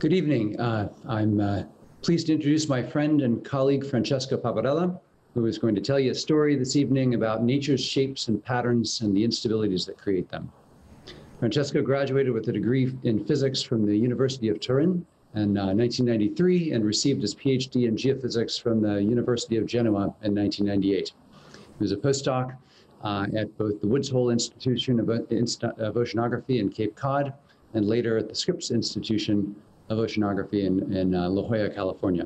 Good evening. I'm pleased to introduce my friend and colleague, Francesco Paparella, who is going to tell you a story this evening about nature's shapes and patterns and the instabilities that create them. Francesco graduated with a degree in physics from the University of Turin in 1993 and received his PhD in geophysics from the University of Genoa in 1998. He was a postdoc at both the Woods Hole Institution of Oceanography in Cape Cod and later at the Scripps Institution of Oceanography in La Jolla, California.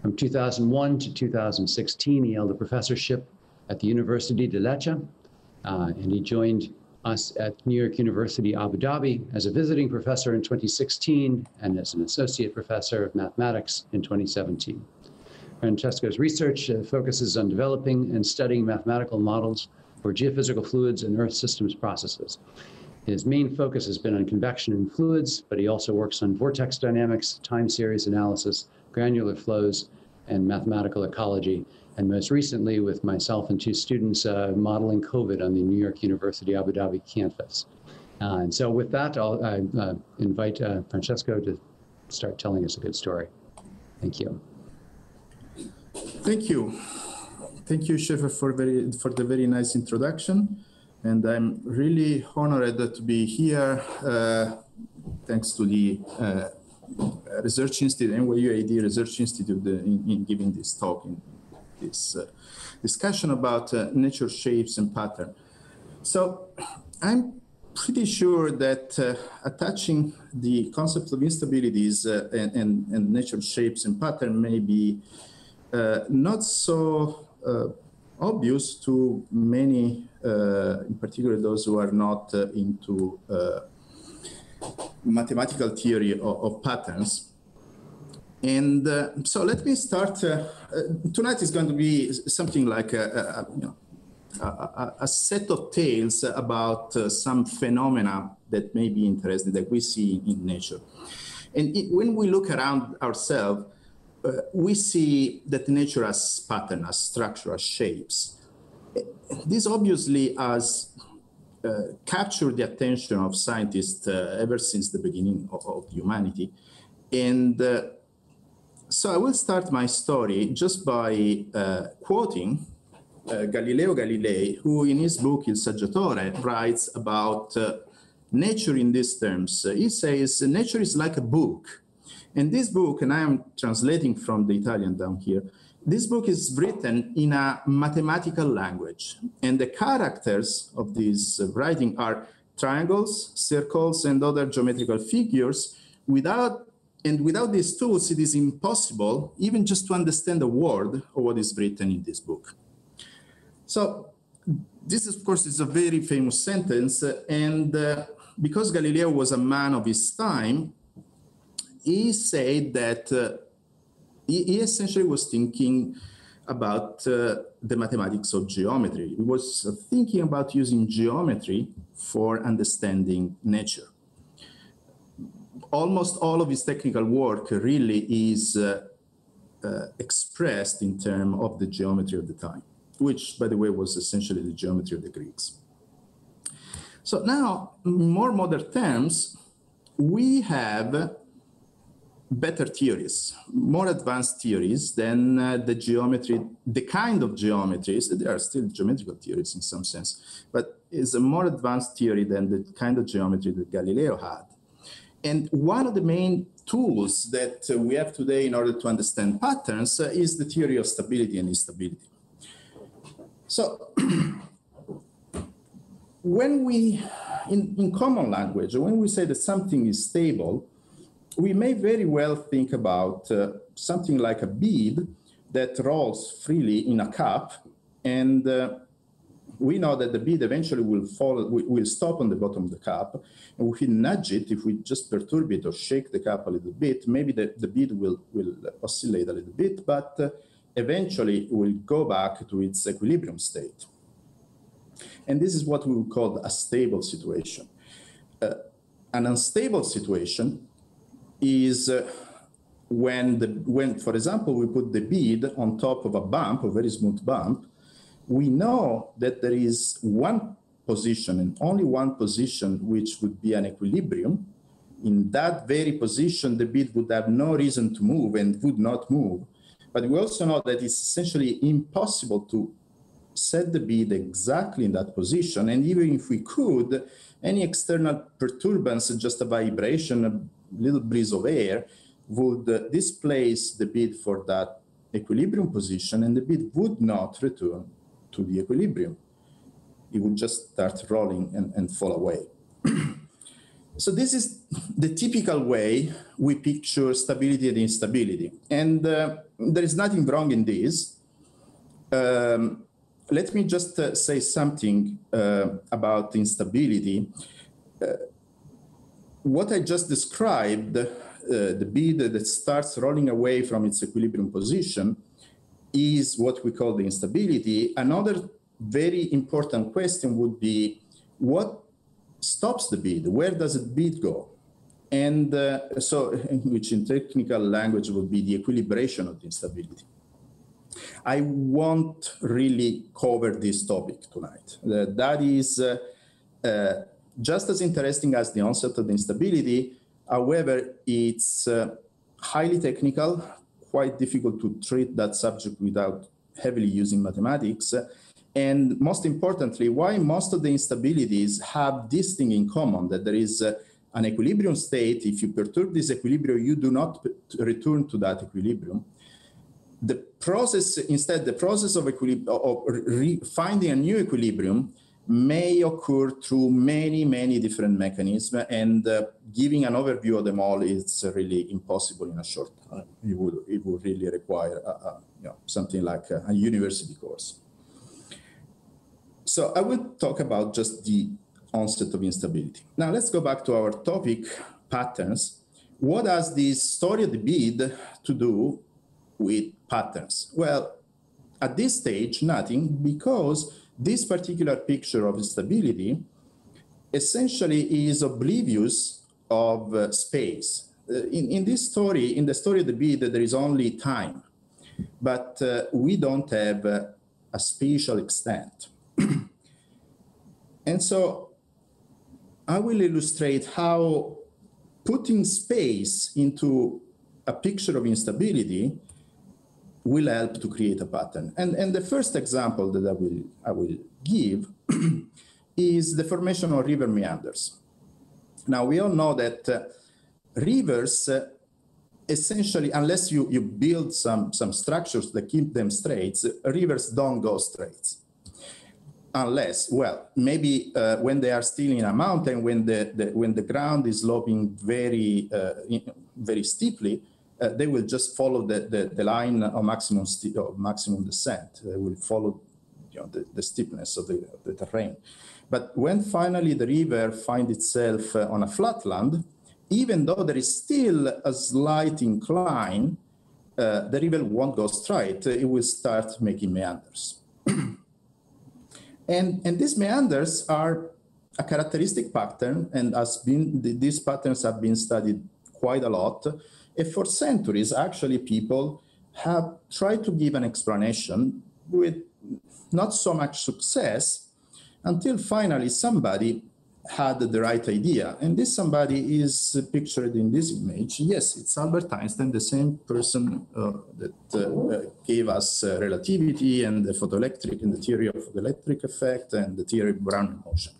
From 2001 to 2016, he held a professorship at the University de Lecce, and he joined us at New York University Abu Dhabi as a visiting professor in 2016 and as an associate professor of mathematics in 2017. Francesco's research focuses on developing and studying mathematical models for geophysical fluids and Earth systems processes. His main focus has been on convection in fluids, but he also works on vortex dynamics, time series analysis, granular flows, and mathematical ecology, and most recently with myself and two students modeling COVID on the New York University Abu Dhabi campus. And so with that, I'll invite Francesco to start telling us a good story. Thank you. Thank you. Thank you, Shefa, for the very nice introduction. And I'm really honored to be here, thanks to the Research Institute, NYUAD Research Institute, in giving this talk, in this discussion about nature shapes and pattern. So I'm pretty sure that attaching the concept of instabilities and nature shapes and pattern may be not so obvious to many, in particular those who are not into mathematical theory of patterns. And so let me start. Tonight is going to be something like a set of tales about some phenomena that may be interesting that we see in nature. And when we look around ourselves, we see that nature has pattern, has structure, has shapes. This obviously has captured the attention of scientists ever since the beginning of humanity. And so I will start my story just by quoting Galileo Galilei, who in his book Il Saggiatore writes about nature in these terms. He says, nature is like a book. And this book, and I am translating from the Italian down here, this book is written in a mathematical language. And the characters of this writing are triangles, circles, and other geometrical figures. Without these tools, it is impossible even just to understand a word of what is written in this book. So this, of course, is a very famous sentence. And because Galileo was a man of his time, he said that he essentially was thinking about the mathematics of geometry. He was thinking about using geometry for understanding nature. Almost all of his technical work really is expressed in terms of the geometry of the time, which, by the way, was essentially the geometry of the Greeks. So now, in more modern terms, we have better theories, more advanced theories than the geometry, the kind of geometries. There are still geometrical theories in some sense, but it's a more advanced theory than the kind of geometry that Galileo had. And one of the main tools that we have today in order to understand patterns is the theory of stability and instability. So when we, in common language, when we say that something is stable, we may very well think about something like a bead that rolls freely in a cup, and we know that the bead eventually will fall, will stop on the bottom of the cup, and if we nudge it, if we just perturb it or shake the cup a little bit, maybe the bead will oscillate a little bit, but eventually will go back to its equilibrium state. And this is what we would call a stable situation. An unstable situation is when, for example, we put the bead on top of a bump, a very smooth bump, we know that there is one position and only one position which would be an equilibrium, in that very position, the bead would have no reason to move and would not move. But we also know that it's essentially impossible to set the bead exactly in that position. And even if we could, any external perturbance, just a vibration, a little breeze of air, would displace the bead for that equilibrium position, and the bead would not return to the equilibrium. It would just start rolling and fall away. So this is the typical way we picture stability and instability. And there is nothing wrong in this. Let me just say something about instability. What I just described, the bead that starts rolling away from its equilibrium position, is what we call the instability. Another very important question would be, what stops the bead? Where does the bead go? And which in technical language would be the equilibration of the instability. I won't really cover this topic tonight. That is just as interesting as the onset of the instability. However, it's highly technical, quite difficult to treat that subject without heavily using mathematics. And most importantly, why most of the instabilities have this thing in common, that there is an equilibrium state. If you perturb this equilibrium, you do not return to that equilibrium. The process, instead, the process of finding a new equilibrium may occur through many, many different mechanisms, and giving an overview of them all is really impossible in a short time. It would really require something like a university course. So I will talk about just the onset of instability. Now let's go back to our topic, patterns. What has this story of the bead to do with patterns? Well, at this stage, nothing, because this particular picture of instability essentially is oblivious of space. In this story, in the story of the bead, there is only time, but we don't have a spatial extent. And so I will illustrate how putting space into a picture of instability will help to create a pattern. And the first example that I will give is the formation of river meanders. Now, we all know that rivers, essentially, unless you build some structures that keep them straight, rivers don't go straight. Unless, well, maybe when they are still in a mountain, when the ground is sloping very steeply, they will just follow the line of maximum descent. They will follow the steepness of the terrain. But when finally the river finds itself on a flatland, even though there is still a slight incline, the river won't go straight. It will start making meanders. And these meanders are a characteristic pattern, and these patterns have been studied quite a lot. And for centuries, actually, people have tried to give an explanation with not so much success, until finally somebody had the right idea. And this somebody is pictured in this image. Yes, it's Albert Einstein, the same person that gave us relativity and the photoelectric and the theory of photoelectric effect and the theory of Brownian motion.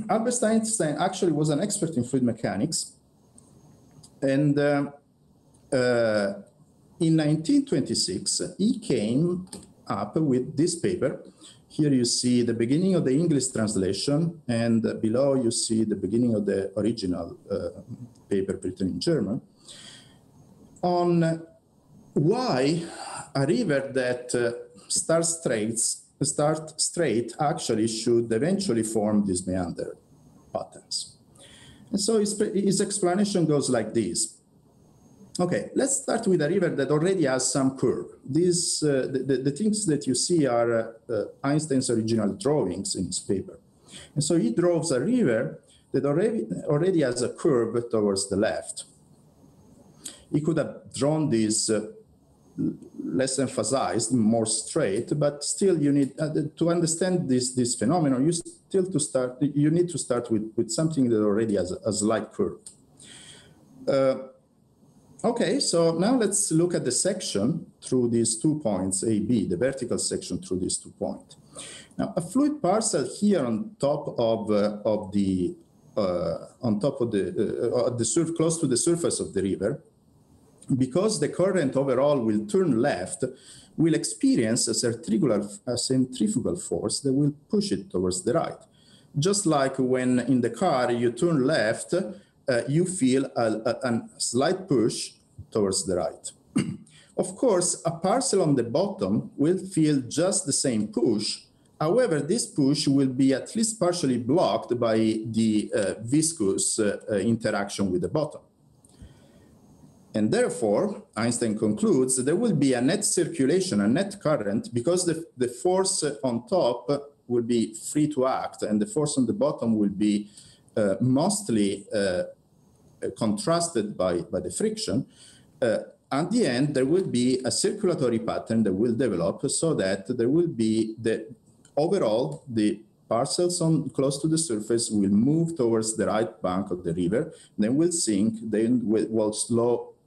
Albert Einstein actually was an expert in fluid mechanics. And in 1926, he came up with this paper. Here you see the beginning of the English translation, and below you see the beginning of the original paper written in German, on why a river that starts straight actually should eventually form these meander patterns. And so his explanation goes like this. Okay, let's start with a river that already has some curve. These, the things that you see are Einstein's original drawings in his paper. And so he draws a river that already has a curve towards the left. He could have drawn this less emphasized, more straight, but still you need, to understand this phenomenon, you still to start, you need to start with something that already has a slight curve. Okay, so now let's look at the section through these 2 points, A, B, the vertical section through these 2 points. Now, a fluid parcel here on top of the close to the surface of the river, because the current overall will turn left, will experience a centrifugal force that will push it towards the right. Just like when in the car you turn left, you feel a slight push towards the right. Of course, a parcel on the bottom will feel just the same push. However, this push will be at least partially blocked by the viscous interaction with the bottom. And therefore, Einstein concludes that there will be a net circulation, a net current, because the force on top will be free to act, and the force on the bottom will be mostly contrasted by the friction. At the end, there will be a circulatory pattern that will develop so that there will be overall, the parcels close to the surface will move towards the right bank of the river, then will sink, then will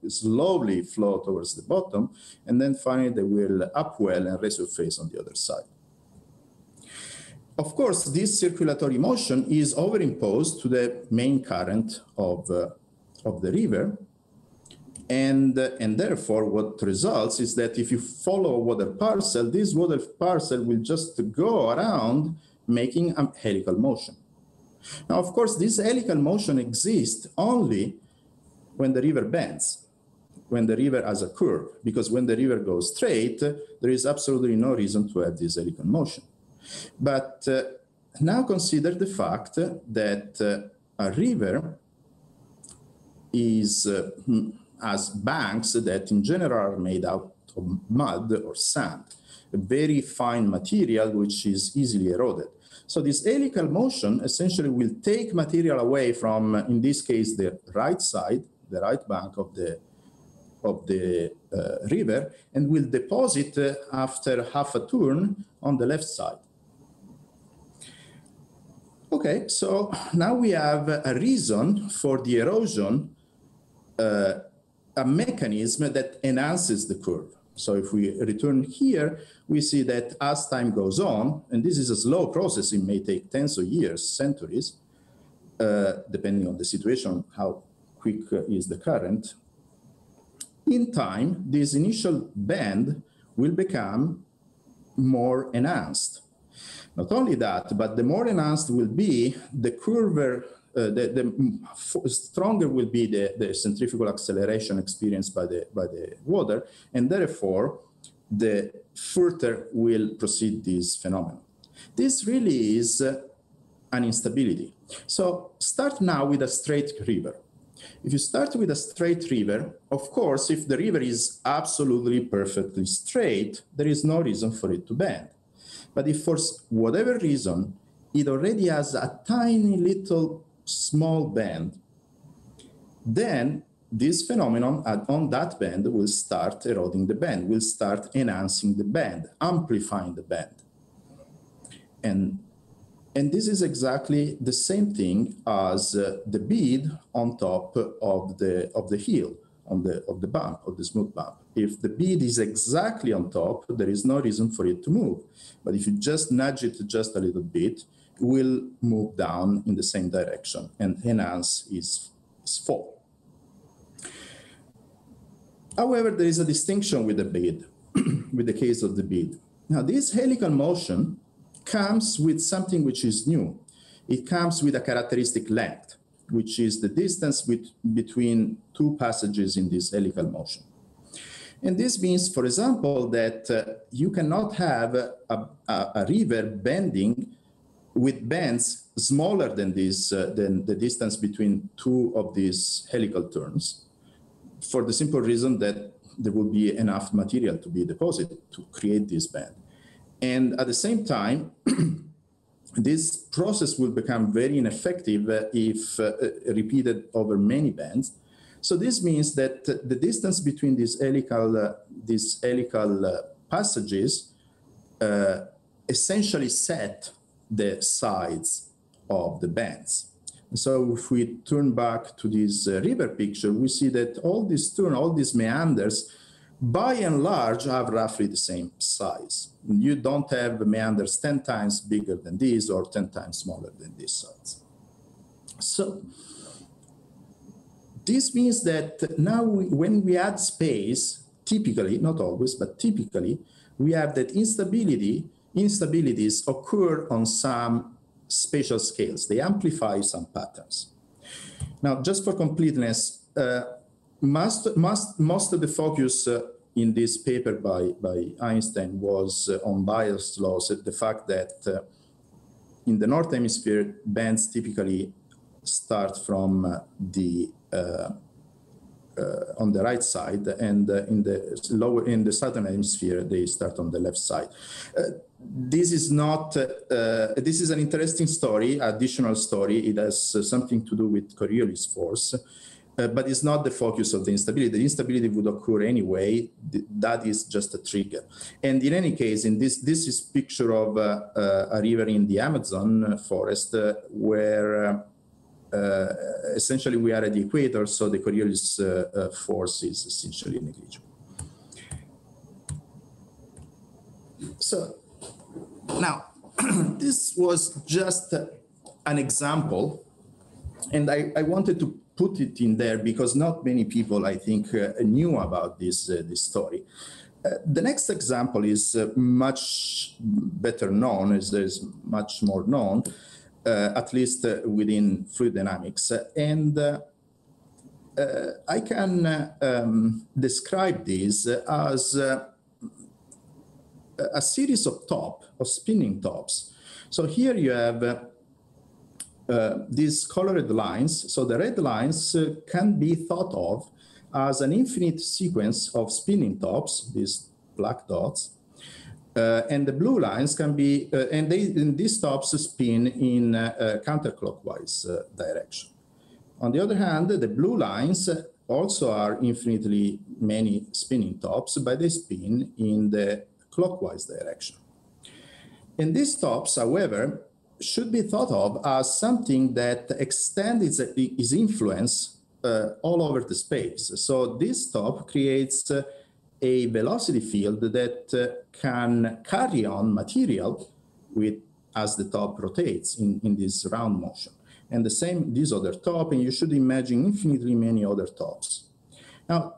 slowly flow towards the bottom, and then finally they will upwell and resurface on the other side. Of course, this circulatory motion is overimposed to the main current of the river, and therefore what results is that if you follow a water parcel, this water parcel will just go around making a helical motion. Now, of course, this helical motion exists only when the river bends, when the river has a curve, because when the river goes straight, there is absolutely no reason to have this helical motion. But now consider the fact that a river has banks that in general are made out of mud or sand, a very fine material which is easily eroded. So this helical motion essentially will take material away from, in this case, the right side, the right bank of the river, and will deposit after half a turn on the left side. Okay, so now we have a reason for the erosion, a mechanism that enhances the curve. So if we return here, we see that as time goes on, and this is a slow process, it may take tens of years, centuries, depending on the situation, how quick is the current. In time, this initial bend will become more enhanced. Not only that, but the more enhanced will be the curve, the stronger will be the centrifugal acceleration experienced by the water, and therefore the further will proceed this phenomenon. This really is an instability. So start now with a straight river. If you start with a straight river, of course, if the river is absolutely perfectly straight, there is no reason for it to bend. But if for whatever reason, it already has a tiny little small bend, then this phenomenon on that bend will start eroding the bend, will start enhancing the bend, amplifying the bend. And this is exactly the same thing as the bead on top of the heel, of the bump, of the smooth bump. If the bead is exactly on top, there is no reason for it to move. But if you just nudge it just a little bit, it will move down in the same direction and enhance its fall. However, there is a distinction with the bead, with the case of the bead. Now, this helical motion comes with something which is new. It comes with a characteristic length, which is the distance between two passages in this helical motion. And this means, for example, that you cannot have a river bending with bends smaller than the distance between two of these helical turns, for the simple reason that there will be enough material to be deposited to create this bend. And at the same time, this process will become very ineffective if repeated over many bends. So this means that the distance between these helical passages essentially set the sides of the bands. So if we turn back to this river picture, we see that all these all these meanders, by and large, have roughly the same size. You don't have meanders 10 times bigger than this or 10 times smaller than this size. So this means that now when we add space, typically, not always, but typically, we have that instabilities occur on some spatial scales. They amplify some patterns. Now, just for completeness, most of the focus in this paper by Einstein was on bias laws, the fact that in the North Hemisphere, bands typically start from on the right side, and in the Southern Hemisphere, they start on the left side. This is not, this is an interesting story, additional story. It has something to do with Coriolis force, but it's not the focus of the instability. The instability would occur anyway. That is just a trigger. And in any case, in this is picture of a river in the Amazon forest where essentially we are at the equator, so the Coriolis force is essentially negligible. So now, this was just an example, and I wanted to put it in there because not many people, I think, knew about this story. The next example is much better known, is much more known, at least within fluid dynamics. And I can describe this as a series of spinning tops. So here you have these colored lines. So the red lines can be thought of as an infinite sequence of spinning tops, these black dots. And the blue lines can be, and these tops spin in counterclockwise direction. On the other hand, the blue lines also are infinitely many spinning tops, but they spin in the clockwise direction. And these tops, however, should be thought of as something that extends its influence all over the space. So this top creates a velocity field that can carry on material as the top rotates in this round motion. And the same, this other top, and you should imagine infinitely many other tops. Now,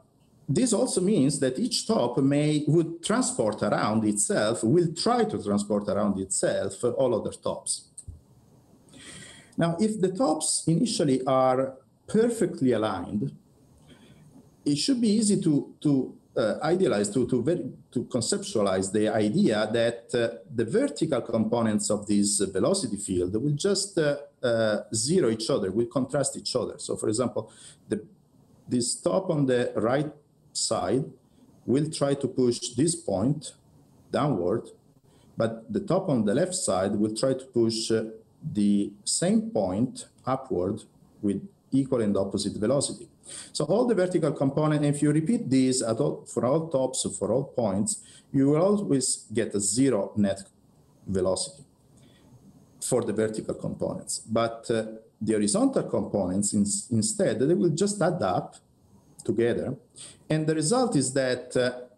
this also means that each top would transport around itself, will try to transport around itself all other tops. Now, if the tops initially are perfectly aligned, it should be easy to idealize, to conceptualize the idea that the vertical components of this velocity field will just zero each other, will contrast each other. So, for example, this top on the right side will try to push this point downward, but the top on the left side will try to push the same point upward with equal and opposite velocity. So all the vertical components, if you repeat these for all tops, for all points, you will always get a zero net velocity for the vertical components. But the horizontal components, instead, they will just add up together. And the result is that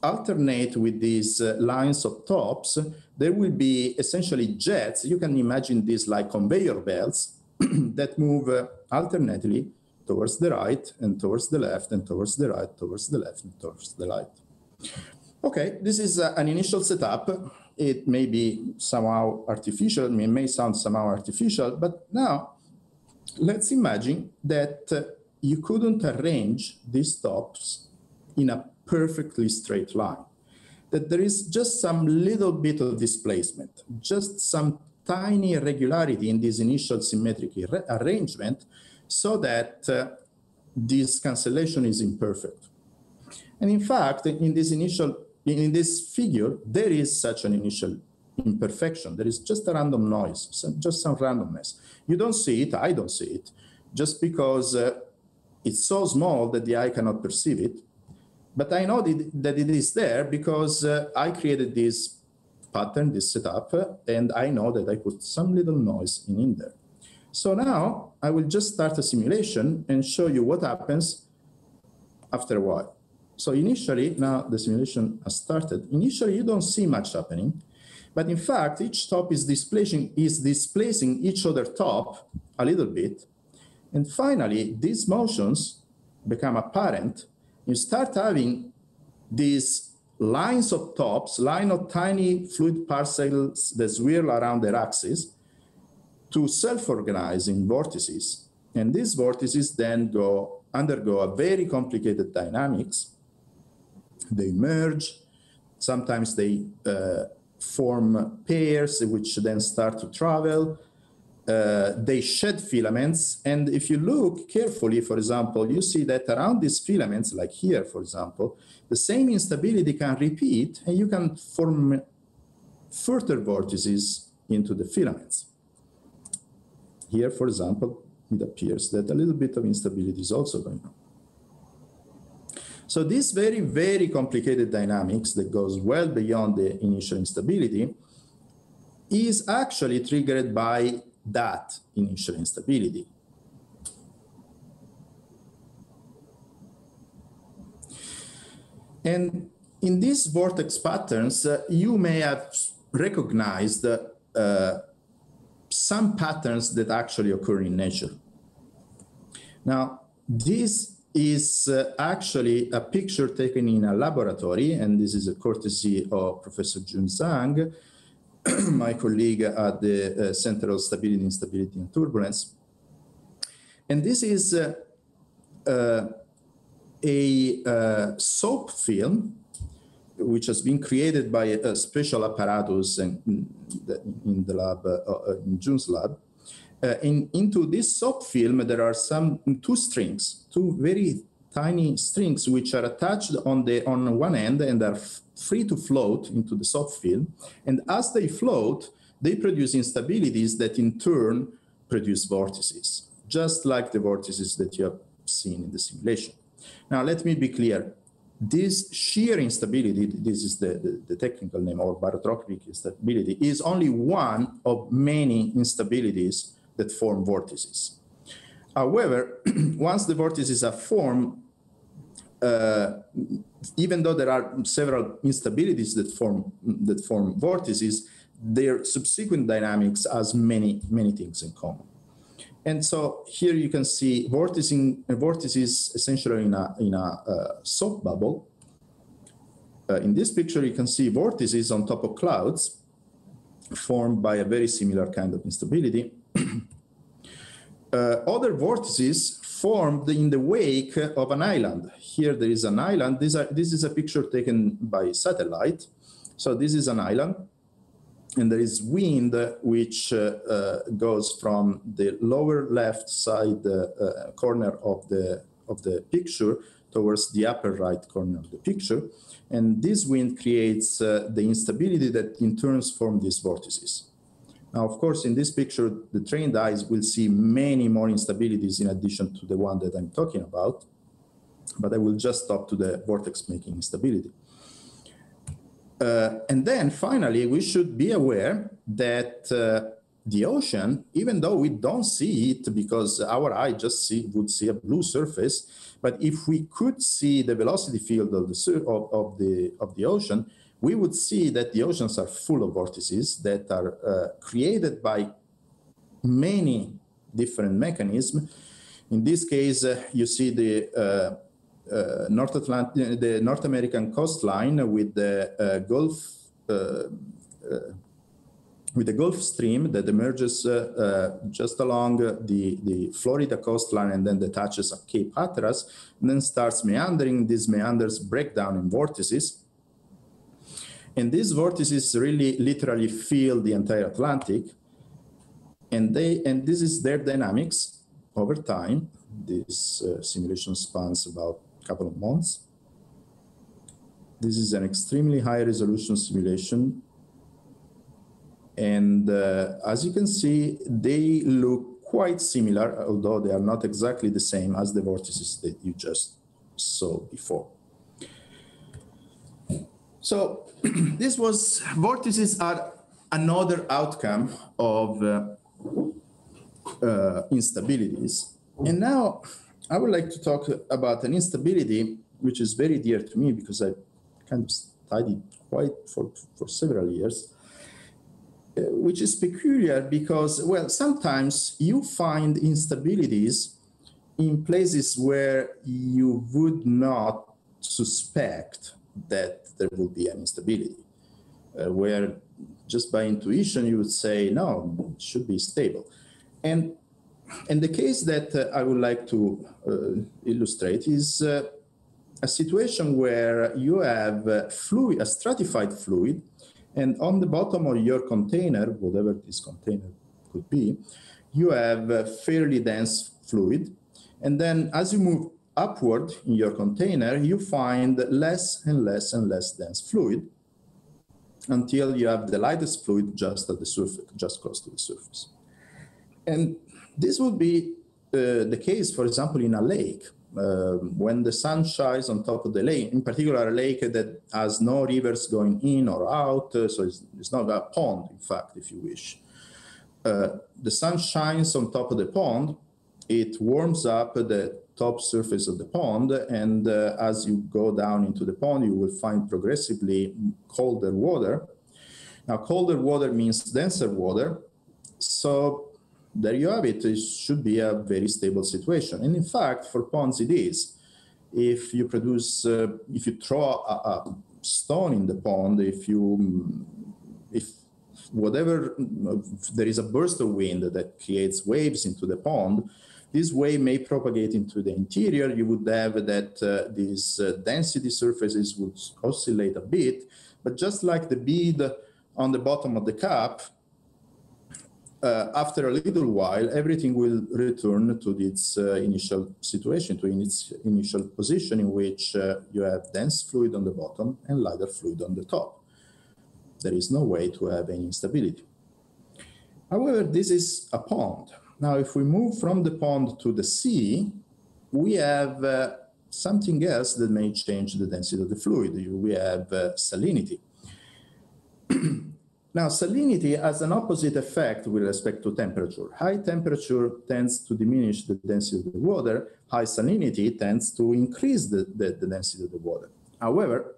alternate with these lines of tops, there will be essentially jets. You can imagine these like conveyor belts that move alternately towards the right and towards the left and towards the right, towards the left and towards the right. Okay, this is an initial setup. It may be somehow artificial, it may sound somehow artificial, but now let's imagine that you couldn't arrange these tops in a perfectly straight line, that there is just some little bit of displacement, just some tiny irregularity in this initial symmetric arrangement, so that this cancellation is imperfect. And in fact, in this figure, there is such an initial imperfection. There is just a random noise, just some randomness. You don't see it, I don't see it, just because it's so small that the eye cannot perceive it. But I know that it is there because I created this pattern, this setup, and I know that I put some little noise in there. So now I will just start a simulation and show you what happens after a while. So initially, now the simulation has started. Initially, you don't see much happening, but in fact, each top is displacing each other top a little bit. And finally, these motions become apparent. You start having these lines of tops, line of tiny fluid particles that swirl around their axis to self-organize in vortices. And these vortices then undergo a very complicated dynamics. They merge, sometimes they form pairs which then start to travel. They shed filaments, and if you look carefully, for example, you see that around these filaments, like here, for example, the same instability can repeat, and you can form further vortices into the filaments. Here, for example, it appears that a little bit of instability is also going on. So this very, very complicated dynamics that goes well beyond the initial instability is actually triggered by that initial instability. And in these vortex patterns, you may have recognized some patterns that actually occur in nature. Now, this is actually a picture taken in a laboratory, and this is a courtesy of Professor Jun Zhang, my colleague at the Center of Stability, Instability, and Turbulence. And this is a soap film, which has been created by a special apparatus in the lab, in Jun's lab. Into this soap film, there are two very tiny strings, which are attached on one end and are free to float into the soap film. And as they float, they produce instabilities that in turn produce vortices, just like the vortices that you have seen in the simulation. Now, let me be clear. This shear instability, this is the technical name, or barotropic instability, is only one of many instabilities that form vortices. However, once the vortices are formed, even though there are several instabilities that form vortices, their subsequent dynamics has many things in common. And so here you can see vortices essentially in a soap bubble. In this picture, you can see vortices on top of clouds formed by a very similar kind of instability. Other vortices formed in the wake of an island. Here there is an island. This is a picture taken by satellite. So this is an island, and there is wind which goes from the lower left side corner of the picture towards the upper right corner of the picture. And this wind creates the instability that in turn forms these vortices. Now, of course, in this picture, the trained eyes will see many more instabilities in addition to the one that I'm talking about, but I will just stop to the vortex-making instability. And then finally, we should be aware that the ocean, even though we don't see it because our eye just would see a blue surface, but if we could see the velocity field of the ocean, we would see that the oceans are full of vortices that are created by many different mechanisms. In this case, you see the North American coastline with the Gulf Stream that emerges just along the Florida coastline and then detaches at Cape Hatteras and then starts meandering. These meanders break down in vortices. And these vortices really literally fill the entire Atlantic. And this is their dynamics over time. This simulation spans about a couple of months. This is an extremely high resolution simulation. And as you can see, they look quite similar, although they are not exactly the same as the vortices that you just saw before. So vortices are another outcome of instabilities. And now I would like to talk about an instability which is very dear to me because I kind of studied quite for several years, which is peculiar because, well, sometimes you find instabilities in places where you would not suspect that there will be an instability, where just by intuition you would say, no, it should be stable. And the case that I would like to illustrate is a situation where you have a stratified fluid, and on the bottom of your container, whatever this container could be, you have fairly dense fluid. And then as you move upward in your container, you find less and less and less dense fluid until you have the lightest fluid just at the surface, just close to the surface. And this would be the case, for example, in a lake. When the sun shines on top of the lake, in particular a lake that has no rivers going in or out, so it's not a pond, in fact, if you wish. The sun shines on top of the pond, it warms up the top surface of the pond, and as you go down into the pond, you will find progressively colder water. Now, colder water means denser water, so there you have it. It should be a very stable situation. And in fact, for ponds it is. If you throw a stone in the pond, if there is a burst of wind that creates waves into the pond, this wave may propagate into the interior. You would have that these density surfaces would oscillate a bit, but just like the bead on the bottom of the cup, after a little while, everything will return to its initial situation, to its initial position in which you have dense fluid on the bottom and lighter fluid on the top. There is no way to have any instability. However, this is a pond. Now, if we move from the pond to the sea, we have something else that may change the density of the fluid. We have salinity. Now, salinity has an opposite effect with respect to temperature. High temperature tends to diminish the density of the water. High salinity tends to increase the density of the water. However,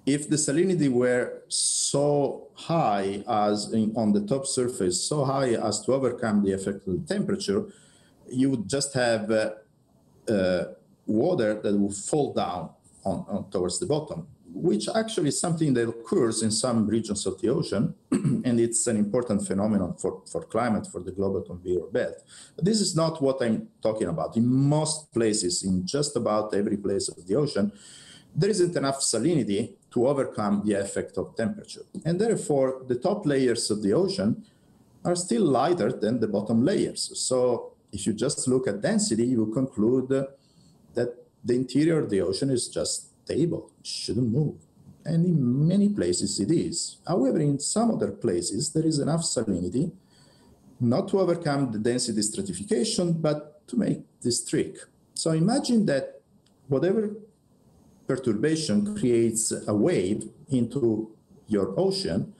if the salinity were so high as on the top surface, so high as to overcome the effect of the temperature, you would just have water that will fall down towards the bottom, which actually is something that occurs in some regions of the ocean, and it's an important phenomenon for climate, for the global conveyor belt. But this is not what I'm talking about. In most places, in just about every place of the ocean, there isn't enough salinity to overcome the effect of temperature. And therefore, the top layers of the ocean are still lighter than the bottom layers. So if you just look at density, you will conclude that the interior of the ocean is just stable, it shouldn't move. And in many places it is. However, in some other places, there is enough salinity not to overcome the density stratification, but to make this trick. So imagine that whatever perturbation creates a wave into your ocean,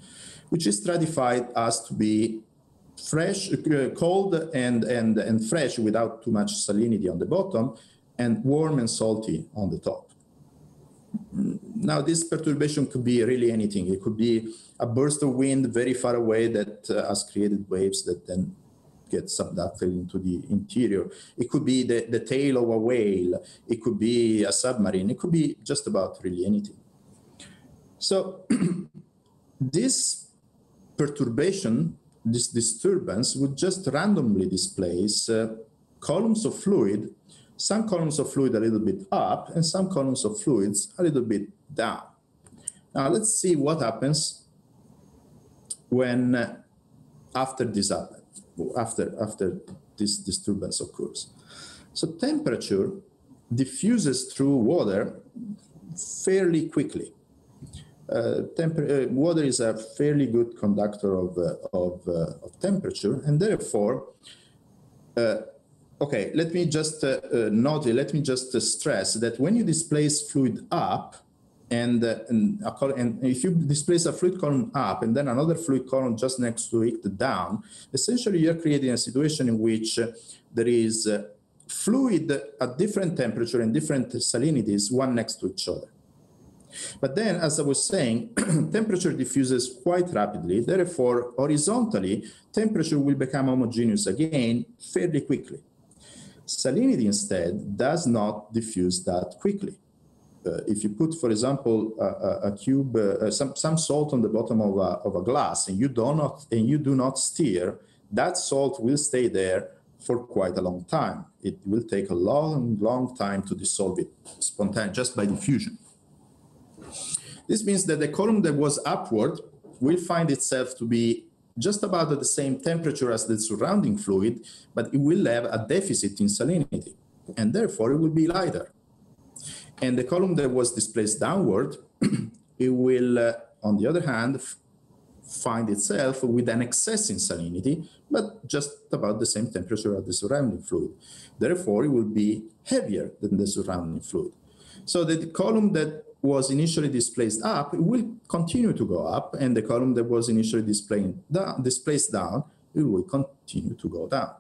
which is stratified as to be fresh, cold and fresh without too much salinity on the bottom, and warm and salty on the top. Now, this perturbation could be really anything. It could be a burst of wind very far away that has created waves that then get subducted into the interior. It could be the tail of a whale. It could be a submarine. It could be just about really anything. So this perturbation, this disturbance would just randomly displace columns of fluid, some columns of fluid a little bit up and some columns of fluids a little bit down. Now let's see what happens when after this disturbance occurs. So temperature diffuses through water fairly quickly. Water is a fairly good conductor of temperature, and therefore, okay, let me just stress that when you displace fluid up, And if you displace a fluid column up and then another fluid column just next to it down, essentially you're creating a situation in which there is fluid at different temperature and different salinities, one next to each other. But then, as I was saying, temperature diffuses quite rapidly. Therefore, horizontally, temperature will become homogeneous again fairly quickly. Salinity, instead, does not diffuse that quickly. If you put, for example, a cube, some salt on the bottom of a glass, and you do not stir, that salt will stay there for quite a long time. It will take a long time to dissolve it spontaneously, just by diffusion. This means that the column that was upward will find itself to be just about at the same temperature as the surrounding fluid, but it will have a deficit in salinity, and therefore it will be lighter. And the column that was displaced downward, it will, on the other hand, find itself with an excess in salinity, but just about the same temperature as the surrounding fluid. Therefore, it will be heavier than the surrounding fluid. So the column that was initially displaced up, it will continue to go up, and the column that was initially displaced down, it will continue to go down.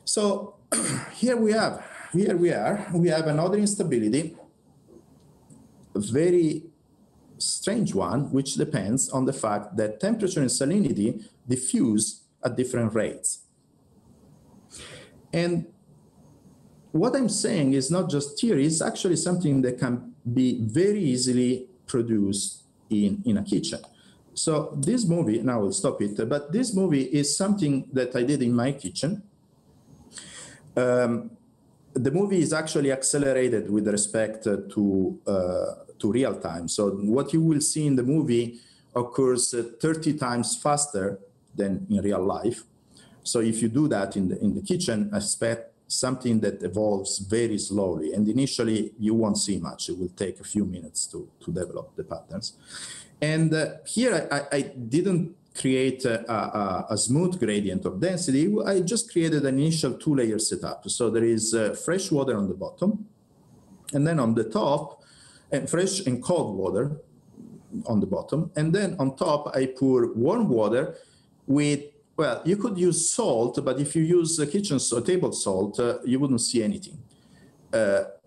So here we are. We have another instability, a very strange one, which depends on the fact that temperature and salinity diffuse at different rates. And what I'm saying is not just theory, it's actually something that can be very easily produced in a kitchen. So this movie, now I'll stop it, but this movie is something that I did in my kitchen. The movie is actually accelerated with respect to real time. So what you will see in the movie occurs 30 times faster than in real life. So if you do that in the kitchen, expect something that evolves very slowly. And initially, you won't see much. It will take a few minutes to develop the patterns. And here, I didn't create a smooth gradient of density. I just created an initial two-layer setup. So there is fresh water on the bottom, and then on the top, and fresh and cold water on the bottom. And then on top, I pour warm water with, well, you could use salt, but if you use kitchen salt, table salt, you wouldn't see anything.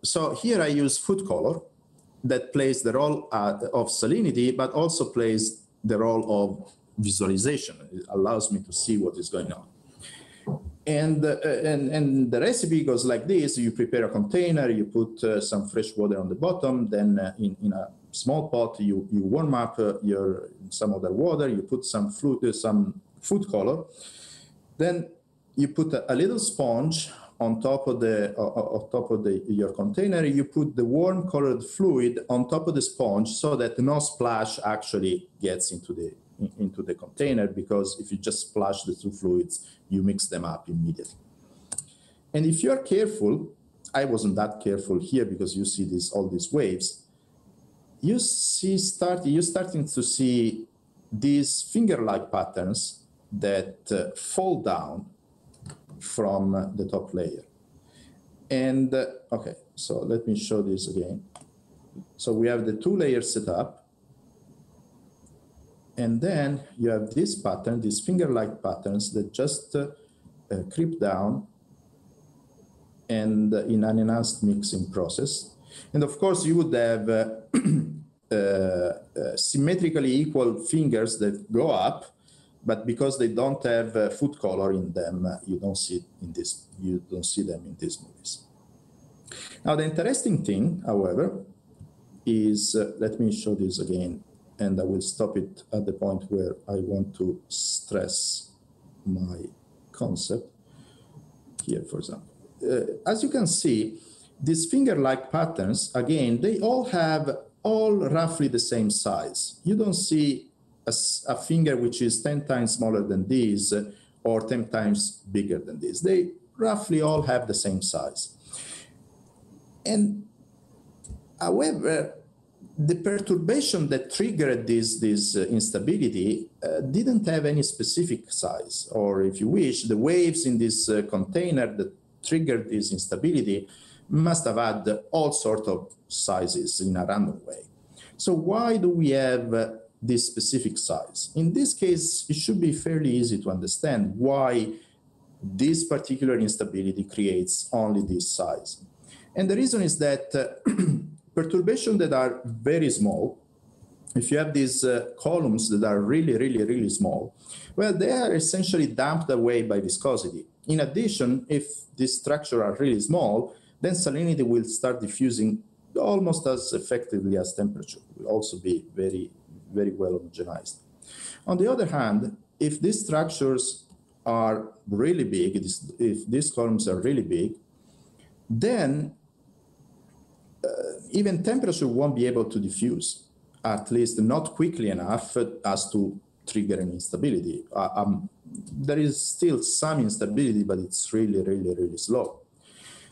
So here I use food color that plays the role of salinity, but also plays the role of visualization. It allows me to see what is going on. And the recipe goes like this. You prepare a container, you put some fresh water on the bottom, then in a small pot, you warm up some other water, you put some food color, then you put a little sponge on top of your container. You put the warm colored fluid on top of the sponge so that no splash actually gets into the container, because if you just splash the two fluids, you mix them up immediately. And if you're careful, I wasn't that careful here because you see all these waves, you're starting to see these finger-like patterns that fall down from the top layer. And okay, so let me show this again. So we have the two-layer setup, and then you have this pattern, these finger-like patterns that just creep down and in an enhanced mixing process. And of course, you would have symmetrically equal fingers that go up, but because they don't have food color in them, you don't see them in these movies. Now, the interesting thing, however, is let me show this again, and I will stop it at the point where I want to stress my concept. Here, for example. As you can see, these finger-like patterns, again, they all have roughly the same size. You don't see a finger which is 10 times smaller than this or 10 times bigger than this. They roughly all have the same size. And however, the perturbation that triggered this instability didn't have any specific size, or if you wish, the waves in this container that triggered this instability must have had all sorts of sizes in a random way. So why do we have this specific size? In this case, it should be fairly easy to understand why this particular instability creates only this size. And the reason is that perturbations that are very small, if you have these columns that are really, really, really small, well, they are essentially damped away by viscosity. In addition, if these structures are really small, then salinity will start diffusing almost as effectively as temperature. It will also be very, very well homogenized. On the other hand, if these structures are really big, if these columns are really big, then even temperature won't be able to diffuse, at least not quickly enough as to trigger an instability. There is still some instability, but it's really, really, really slow.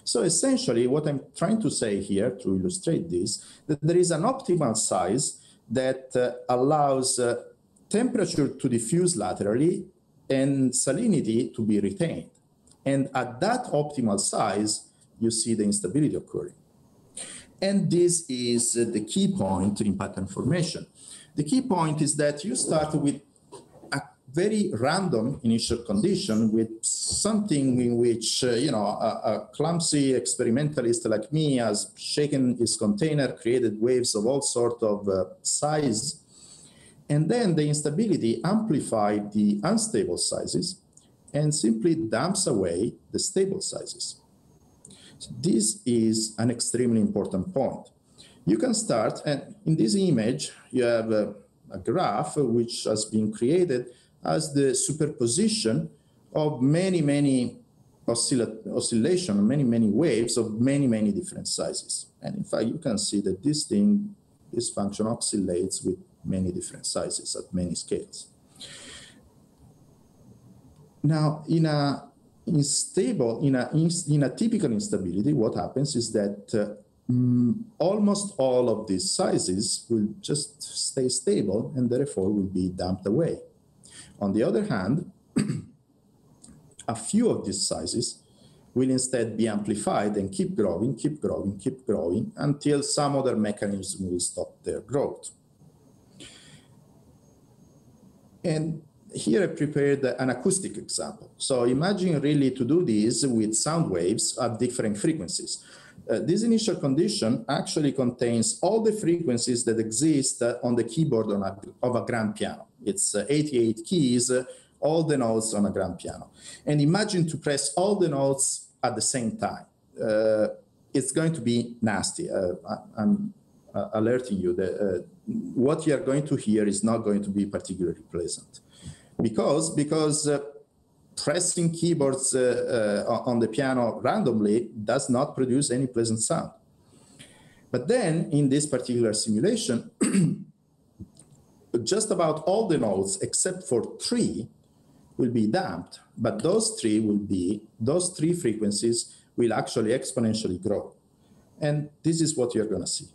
So essentially, what I'm trying to say here to illustrate this, that there is an optimal size that allows temperature to diffuse laterally and salinity to be retained. And at that optimal size, you see the instability occurring. And this is the key point in pattern formation. The key point is that you start with a very random initial condition, with something in which, a clumsy experimentalist like me has shaken his container, created waves of all sorts of size, and then the instability amplified the unstable sizes and simply damps away the stable sizes. So this is an extremely important point. You can start, and in this image, you have a graph which has been created as the superposition of many, many oscillation, many waves of many different sizes. And in fact, you can see that this function oscillates with many different sizes at many scales. Now, in a typical instability, what happens is that almost all of these sizes will just stay stable and therefore will be damped away. On the other hand, a few of these sizes will instead be amplified and keep growing until some other mechanism will stop their growth. And here I prepared an acoustic example. So imagine really to do this with sound waves at different frequencies. This initial condition actually contains all the frequencies that exist on the keyboard of a grand piano. It's 88 keys, all the notes on a grand piano. And imagine to press all the notes at the same time. It's going to be nasty. I'm alerting you that what you are going to hear is not going to be particularly pleasant. Because pressing keyboards on the piano randomly does not produce any pleasant sound. But then in this particular simulation, just about all the notes except for 3 will be damped, but those three frequencies will actually exponentially grow. And this is what you're going to see.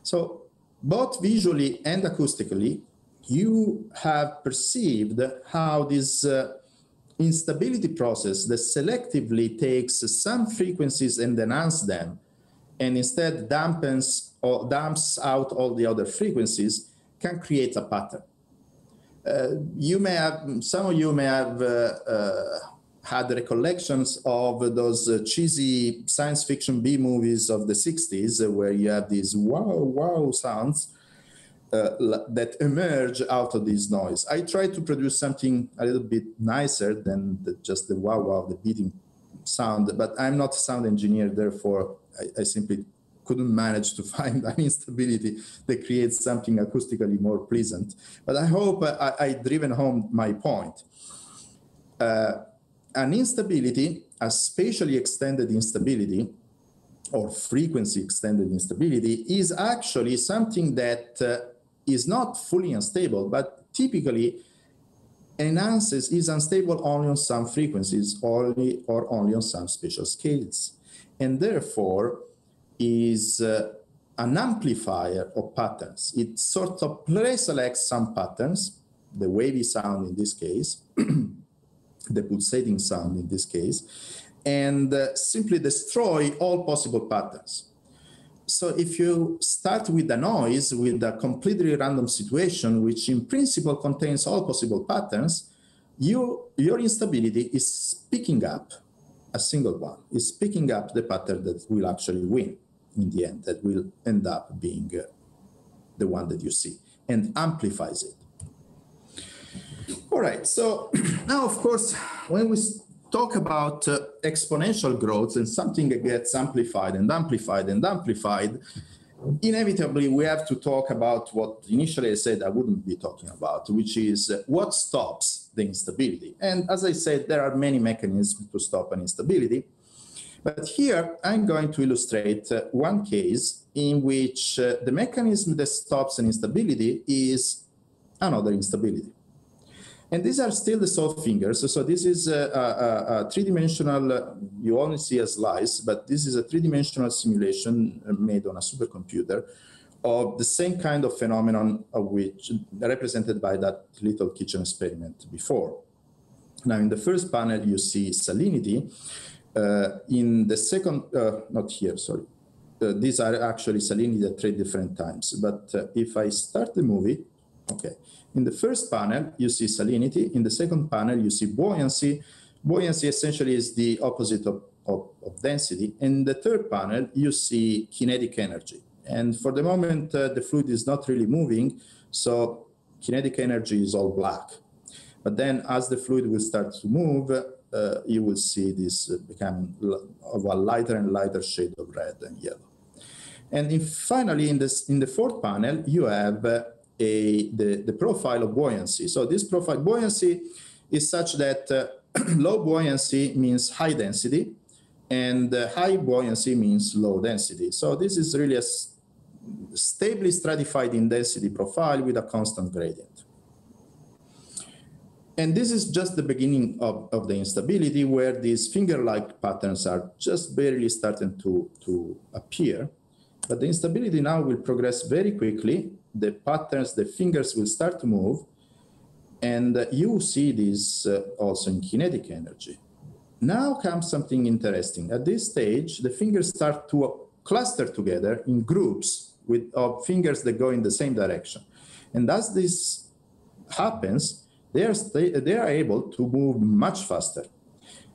So both visually and acoustically, you have perceived how this instability process that selectively takes some frequencies and enhances them, and instead damps out all the other frequencies, can create a pattern. Some of you may have had recollections of those cheesy science fiction B movies of the 60s, where you have these wow sounds that emerge out of this noise. I tried to produce something a little bit nicer than just the wow, the beating sound, but I'm not a sound engineer, therefore I simply couldn't manage to find an instability that creates something acoustically more pleasant. But I hope I've driven home my point. An instability, a spatially extended instability, or frequency extended instability, is actually something that is not fully unstable, but typically enhances, is unstable only on some frequencies or only on some spatial scales, and therefore is an amplifier of patterns. It sort of preselects some patterns, the wavy sound in this case, the pulsating sound in this case, and simply destroy all possible patterns. So if you start with a noise, with a completely random situation, which in principle contains all possible patterns, your instability is picking up a single one, is picking up the pattern that will actually win in the end, that will end up being the one that you see, and amplifies it. All right, so now, of course, when we talk about exponential growth and something that gets amplified and amplified and amplified, inevitably we have to talk about what initially I said I wouldn't be talking about, which is what stops the instability. And as I said, there are many mechanisms to stop an instability. But here I'm going to illustrate one case in which the mechanism that stops an instability is another instability. And these are still the soft fingers. So this is a three-dimensional, you only see a slice, but this is a three-dimensional simulation made on a supercomputer of the same kind of phenomenon of which represented by that little kitchen experiment before. Now, in the first panel, you see salinity. In the second, not here, sorry. These are actually salinity at 3 different times. But if I start the movie, okay. In the first panel, you see salinity. In the second panel, you see buoyancy. Buoyancy essentially is the opposite of density. In the third panel, you see kinetic energy. And for the moment, the fluid is not really moving, so kinetic energy is all black. But then as the fluid will start to move, you will see this becoming of a lighter and lighter shade of red and yellow. And finally, in the fourth panel, you have the profile of buoyancy. So this profile buoyancy is such that low buoyancy means high density, and high buoyancy means low density. So this is really a stably stratified in density profile with a constant gradient. And this is just the beginning of the instability, where these finger-like patterns are just barely starting to appear. But the instability now will progress very quickly. The patterns, the fingers will start to move, and you see this also in kinetic energy. Now comes something interesting. At this stage, the fingers start to cluster together in groups of fingers that go in the same direction. And as this happens, they are able to move much faster.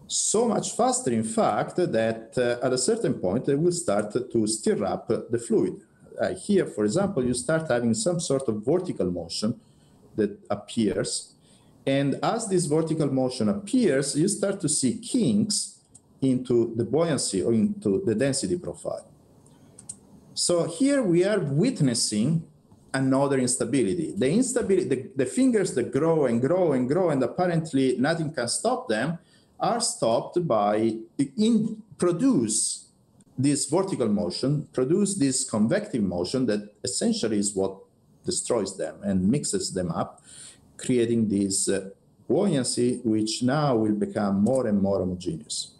So much faster, in fact, that at a certain point, they will start to stir up the fluid. Here, for example, you start having some sort of vertical motion that appears. And as this vertical motion appears, you start to see kinks into the buoyancy or into the density profile. So here we are witnessing another instability. The instability, the fingers that grow and grow and grow, and apparently nothing can stop them, are stopped by produce this vertical motion, produce this convective motion that essentially is what destroys them and mixes them up, creating this buoyancy, which now will become more and more homogeneous.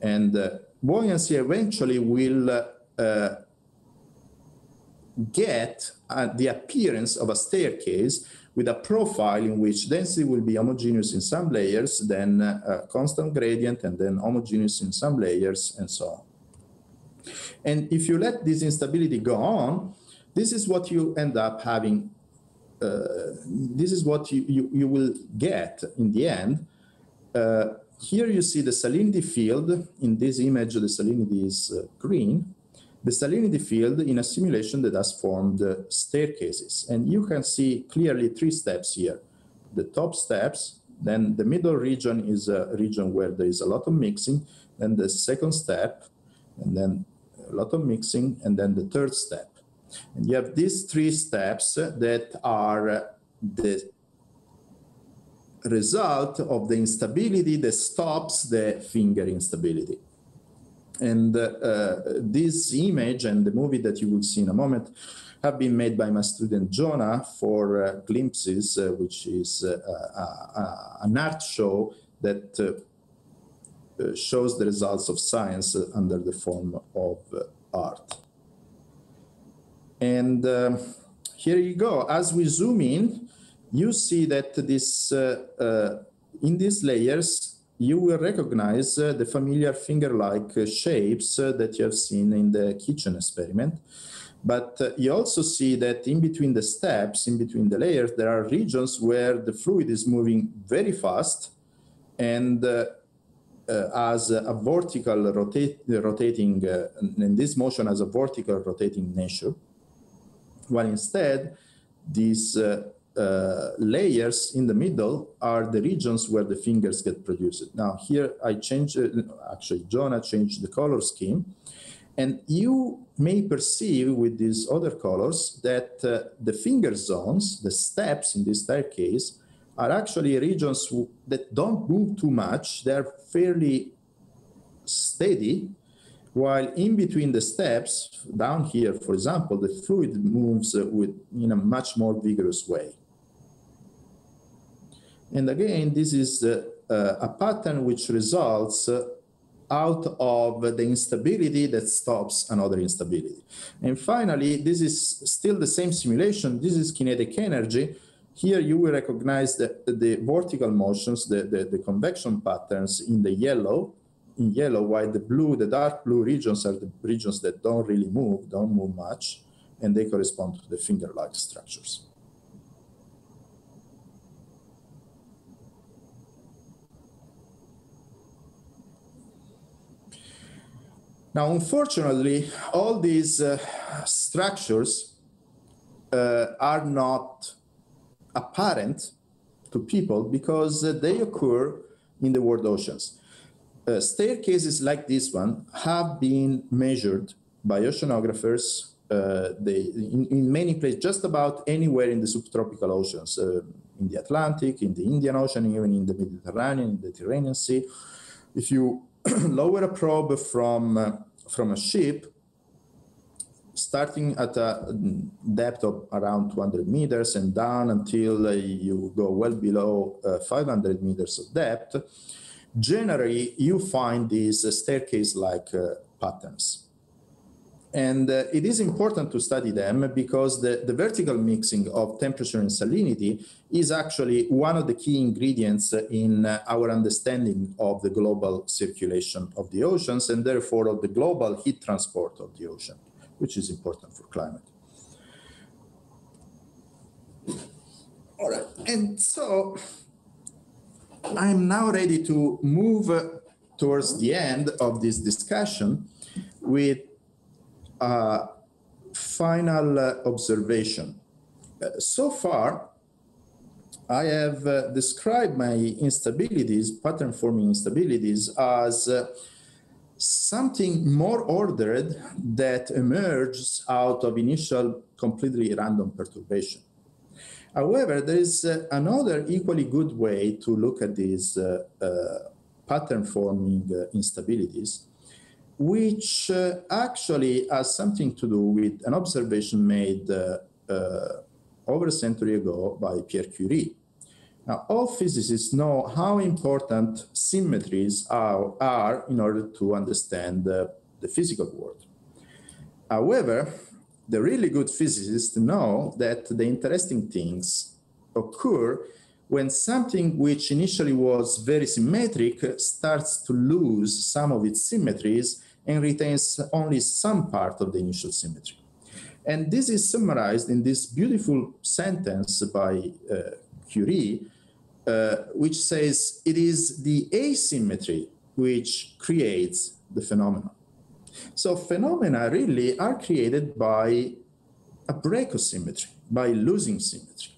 And buoyancy eventually will get the appearance of a staircase with a profile in which density will be homogeneous in some layers, then a constant gradient, and then homogeneous in some layers, and so on. And if you let this instability go on, this is what you end up having. This is what you will get in the end. Here you see the salinity field. In this image, the salinity is green. The salinity field in a simulation that has formed staircases. And you can see clearly 3 steps here. The top steps, then the middle region is a region where there is a lot of mixing, then the second step, and then a lot of mixing, and then the third step. And you have these 3 steps that are the result of the instability that stops the finger instability. And this image and the movie that you will see in a moment have been made by my student Jonah for Glimpses, which is an art show that shows the results of science under the form of art. And here you go. As we zoom in, you see that this in these layers, you will recognize the familiar finger-like shapes that you have seen in the kitchen experiment. But you also see that in between the steps, in between the layers, there are regions where the fluid is moving very fast and as a vertical rotating, and this motion has a vertical rotating nature, while instead these layers in the middle are the regions where the fingers get produced. Now here I changed, actually Jonah changed the color scheme, and you may perceive with these other colors that the finger zones, the steps in this staircase, are actually regions that don't move too much. They're fairly steady, while in between the steps, down here, for example, the fluid moves in a much more vigorous way. And again, this is a pattern which results out of the instability that stops another instability. And finally, this is still the same simulation. This is kinetic energy. Here you will recognize the vertical motions, the convection patterns in the yellow, while the blue, the dark blue regions are the regions that don't really move, don't move much, and they correspond to the finger-like structures. Now, unfortunately, all these structures are not apparent to people because they occur in the world oceans. Staircases like this one have been measured by oceanographers in many places, just about anywhere in the subtropical oceans, in the Atlantic, in the Indian Ocean, even in the Mediterranean, in the Tyrrhenian Sea. If you lower a probe from a ship, starting at a depth of around 200 meters and down until you go well below 500 meters of depth, generally you find these staircase-like patterns. And it is important to study them because the vertical mixing of temperature and salinity is actually one of the key ingredients in our understanding of the global circulation of the oceans and therefore of the global heat transport of the ocean, which is important for climate. All right, and so I'm now ready to move towards the end of this discussion with a final observation. So far, I have described my instabilities, pattern-forming instabilities, as something more ordered that emerges out of initial completely random perturbation. However, there is another equally good way to look at these pattern-forming instabilities, which actually has something to do with an observation made over a century ago by Pierre Curie. Now, all physicists know how important symmetries are in order to understand the physical world. However, the really good physicists know that the interesting things occur when something which initially was very symmetric starts to lose some of its symmetries and retains only some part of the initial symmetry. And this is summarized in this beautiful sentence by Curie, which says it is the asymmetry which creates the phenomenon. So phenomena really are created by a break of symmetry, by losing symmetry.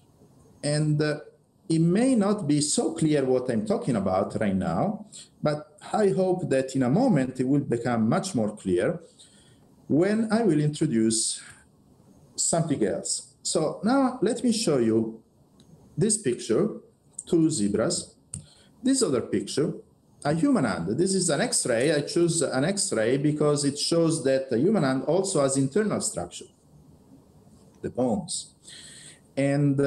And it may not be so clear what I'm talking about right now, but I hope that in a moment it will become much more clear when I will introduce something else. So now let me show you this picture, two zebras, this other picture, a human hand. This is an X-ray. I choose an X-ray because it shows that the human hand also has internal structure. the bones. And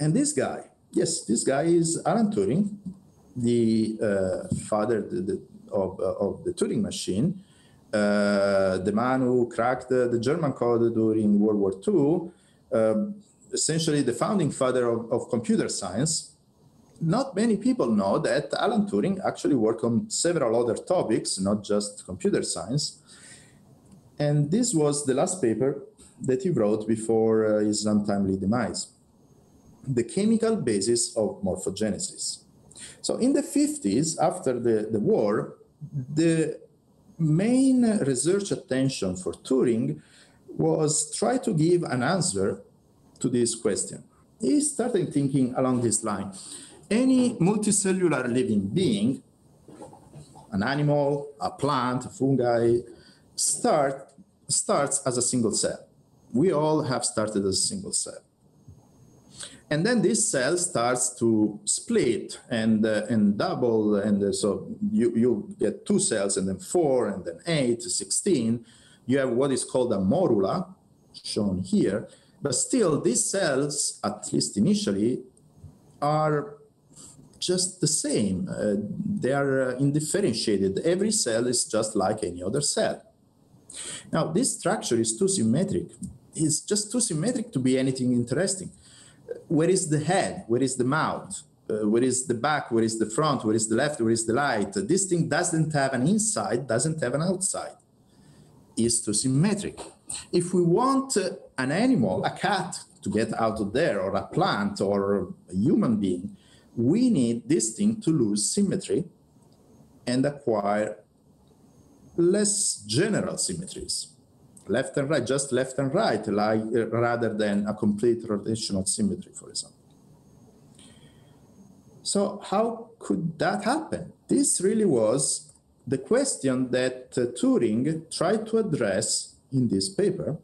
this guy, yes, this guy is Alan Turing, the father of the Turing machine, the man who cracked the German code during World War II, essentially the founding father of computer science. Not many people know that Alan Turing actually worked on several other topics, not just computer science. And this was the last paper that he wrote before his untimely demise, the chemical basis of morphogenesis. So in the 50s, after the war, the main research attention for Turing was try to give an answer to this question. He started thinking along this line. Any multicellular living being, an animal, a plant, a fungi, starts as a single cell. We all have started as a single cell. And then this cell starts to split and double, and so you get 2 cells, and then 4, and then 8, 16. You have what is called a morula, shown here, but still these cells, at least initially, are just the same. They are indifferentiated. Every cell is just like any other cell. Now, this structure is too symmetric. It's just too symmetric to be anything interesting. Where is the head? Where is the mouth? Where is the back? Where is the front? Where is the left? Where is the right? This thing doesn't have an inside, doesn't have an outside. It's too symmetric. If we want an animal, a cat, to get out of there, or a plant, or a human being, we need this thing to lose symmetry and acquire less general symmetries. Left and right, just left and right, like, rather than a complete rotational symmetry, for example. So how could that happen? This really was the question that Turing tried to address in this paper.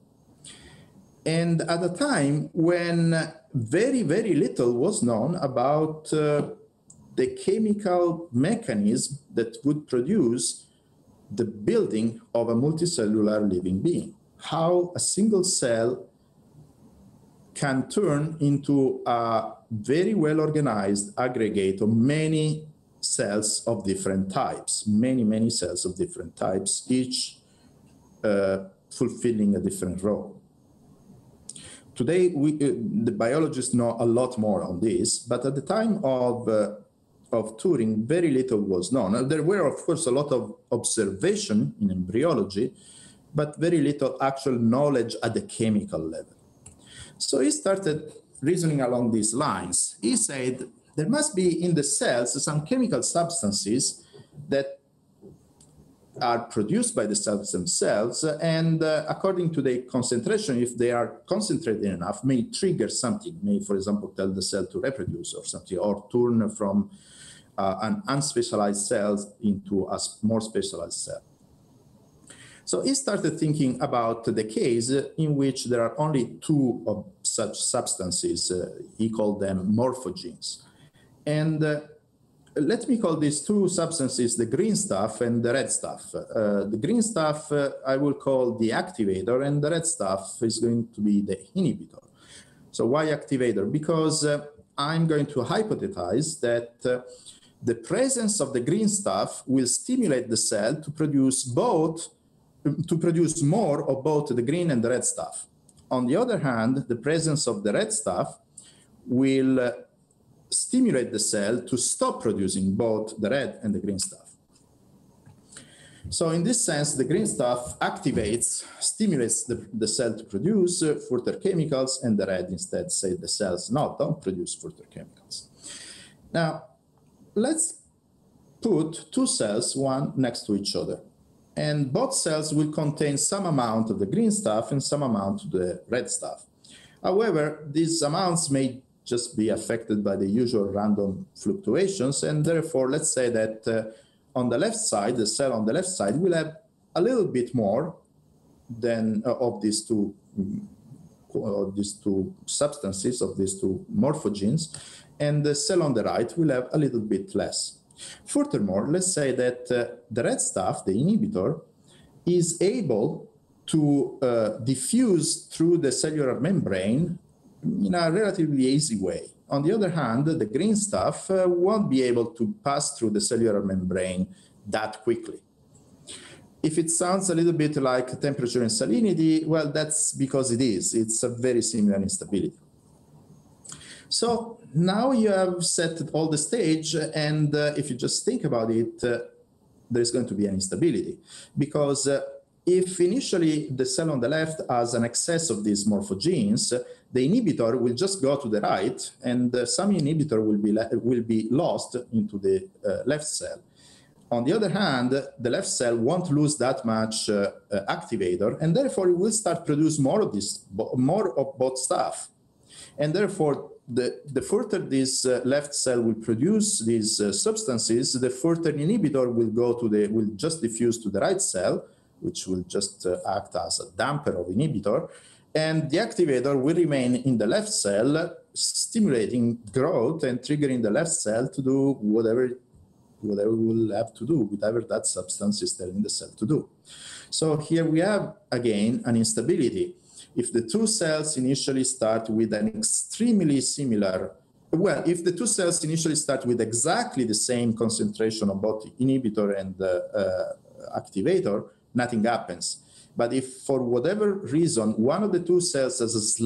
And at a time when very, very little was known about the chemical mechanism that would produce the building of a multicellular living being, how a single cell can turn into a very well-organized aggregate of many cells of different types, many cells of different types, each fulfilling a different role. Today, the biologists know a lot more on this, but at the time of Turing, very little was known. There were, of course, a lot of observation in embryology, but very little actual knowledge at the chemical level. So he started reasoning along these lines. He said there must be in the cells some chemical substances that are produced by the cells themselves, and according to the concentration, if they are concentrated enough, may trigger something, may, for example, tell the cell to reproduce or something, or turn from an unspecialized cell into a more specialized cell. So he started thinking about the case in which there are only 2 of such substances. He called them morphogenes. And let me call these 2 substances the green stuff and the red stuff. The green stuff I will call the activator, and the red stuff is going to be the inhibitor. So why activator? Because I'm going to hypothesize that the presence of the green stuff will stimulate the cell to produce more of both the green and the red stuff. On the other hand, the presence of the red stuff will stimulate the cell to stop producing both the red and the green stuff. So in this sense, the green stuff stimulates the cell to produce further chemicals, and the red instead say the cells, no, don't produce further chemicals. Now, let's put 2 cells, one next to each other. And both cells will contain some amount of the green stuff and some amount of the red stuff. However, these amounts may just be affected by the usual random fluctuations, and therefore, let's say that on the left side, the cell on the left side will have a little bit more than of these two substances, of these 2 morphogenes, and the cell on the right will have a little bit less. Furthermore, let's say that the red stuff, the inhibitor, is able to diffuse through the cellular membrane in a relatively easy way. On the other hand, the green stuff won't be able to pass through the cellular membrane that quickly. If it sounds a little bit like temperature and salinity, well, that's because it is. It's a very similar instability. So now you have set all the stage, and if you just think about it, there's going to be an instability. Because if initially the cell on the left has an excess of these morphogenes, the inhibitor will just go to the right, and some inhibitor will be lost into the left cell. On the other hand, the left cell won't lose that much activator, and therefore it will start produce more of both stuff. And therefore, the further this left cell will produce these substances, the further inhibitor will just diffuse to the right cell, which will just act as a damper of inhibitor, and the activator will remain in the left cell, stimulating growth and triggering the left cell to do whatever we will have to do, whatever that substance is telling the cell to do. So here we have, again, an instability. If the two cells initially start with an extremely similar, well, if the two cells initially start with exactly the same concentration of both inhibitor and activator, nothing happens. But if for whatever reason, one of the two cells has a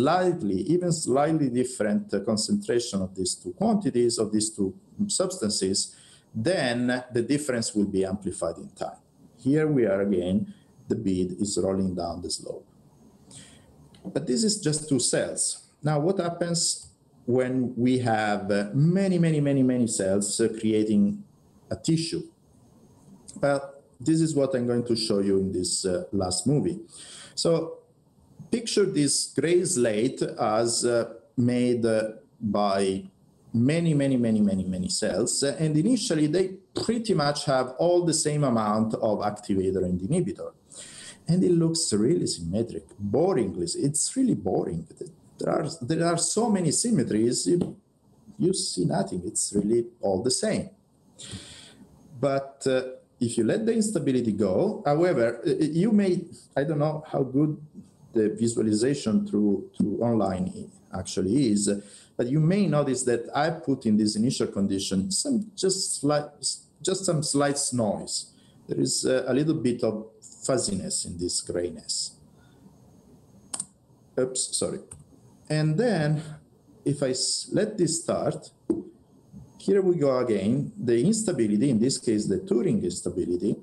even slightly different concentration of these two quantities, of these two substances, then the difference will be amplified in time. Here we are again, the bead is rolling down the slope. But this is just two cells. Now, what happens when we have many cells creating a tissue? Well, this is what I'm going to show you in this last movie. So picture this gray slate as made by many cells, and initially they pretty much have all the same amount of activator and inhibitor. And it looks really symmetric, boringly. It's really boring. There are so many symmetries, you see nothing. It's really all the same. But if you let the instability go, however, you may, I don't know how good the visualization through online actually is, but you may notice that I put in this initial condition just some slight noise. There is a little bit of fuzziness in this grayness. Oops, sorry. And then if I let this start, here we go again. The instability, in this case, the Turing instability,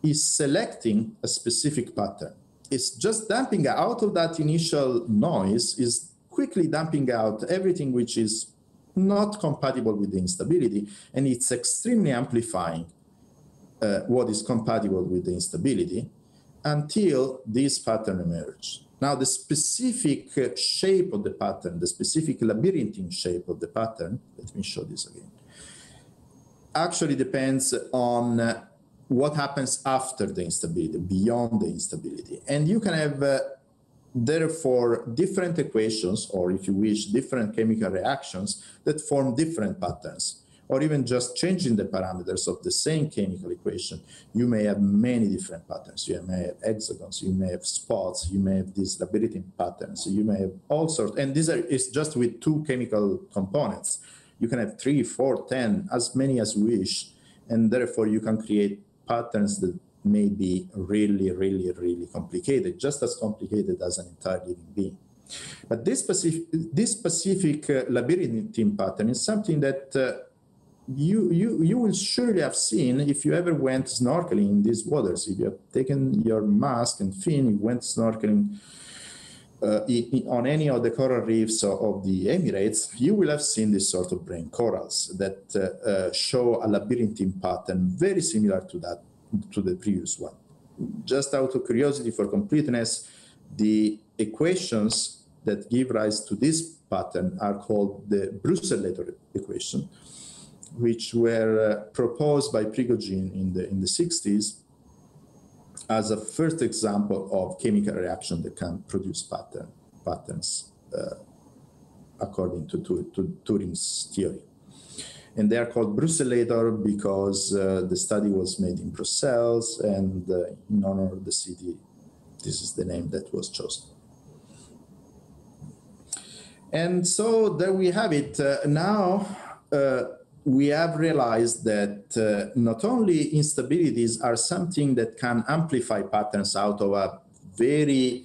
is selecting a specific pattern. It's just dumping out of that initial noise, is quickly dumping out everything which is not compatible with the instability, and it's extremely amplifying what is compatible with the instability until this pattern emerges. Now, the specific shape of the pattern, the specific labyrinthine shape of the pattern, let me show this again, actually depends on what happens after the instability, beyond the instability. And you can have, therefore, different equations, or if you wish, different chemical reactions that form different patterns, or even just changing the parameters of the same chemical equation. You may have many different patterns. You may have hexagons, you may have spots, you may have these labyrinthine patterns, you may have all sorts, and these is just with two chemical components. You can have 3, 4, 10, as many as you wish, and therefore you can create patterns that may be really complicated, just as complicated as an entire living being. But this specific labyrinthine pattern is something that you will surely have seen if you ever went snorkeling in these waters. If you have taken your mask and fin, you went snorkeling on any of the coral reefs of the Emirates, you will have seen this sort of brain corals that show a labyrinthine pattern very similar to the previous one. Just out of curiosity, for completeness, the equations that give rise to this pattern are called the Brusselleter equation, which were proposed by Prigogine in the 60s as a first example of chemical reaction that can produce patterns according to Turing's theory. And they are called Brusselleter because the study was made in Brussels and in honor of the city This is the name that was chosen. And so there we have it. Now we have realized that not only instabilities are something that can amplify patterns out of a very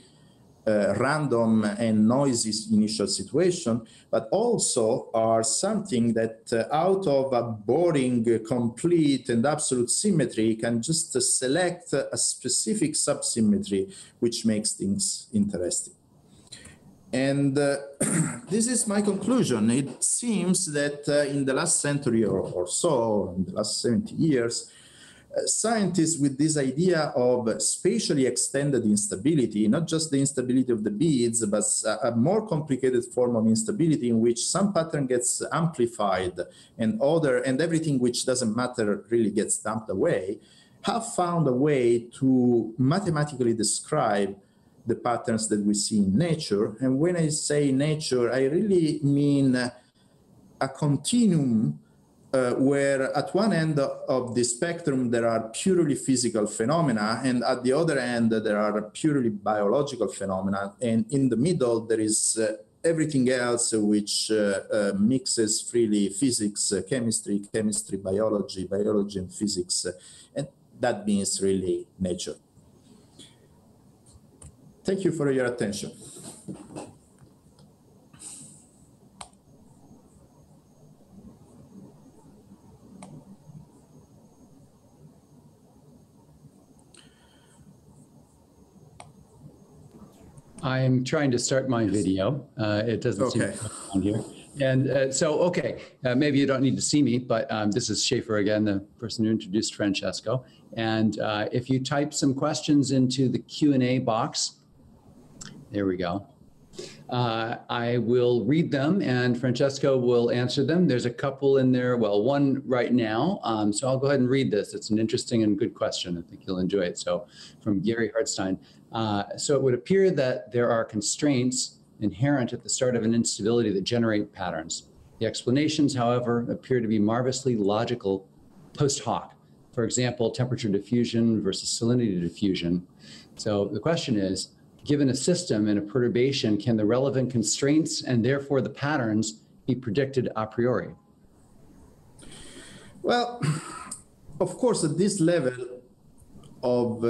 random and noisy initial situation, but also are something that out of a boring, complete and absolute symmetry can just select a specific subsymmetry, which makes things interesting. And this is my conclusion. It seems that in the last century or so, in the last 70 years, scientists with this idea of spatially extended instability, not just the instability of the beads, but a more complicated form of instability in which some pattern gets amplified and everything which doesn't matter really gets dumped away, have found a way to mathematically describe the patterns that we see in nature. And when I say nature, I really mean a continuum where at one end of the spectrum there are purely physical phenomena, and at the other end there are purely biological phenomena, and in the middle there is everything else which mixes freely: physics, chemistry, biology and physics, and that means really nature. Thank you for your attention. I'm trying to start my video. It doesn't seem to come on here. And maybe you don't need to see me, but this is Schaefer again, the person who introduced Francesco. And if you type some questions into the Q&A box, there we go. I will read them and Francesco will answer them. There's a couple in there, well, one right now. So I'll go ahead and read this. It's an interesting and good question. I think you'll enjoy it. So from Gary Hartstein. So it would appear that there are constraints inherent at the start of an instability that generate patterns. The explanations, however, appear to be marvelously logical post hoc. For example, temperature diffusion versus salinity diffusion. So the question is, given a system and a perturbation, can the relevant constraints and therefore the patterns be predicted a priori? Well, of course, at this level of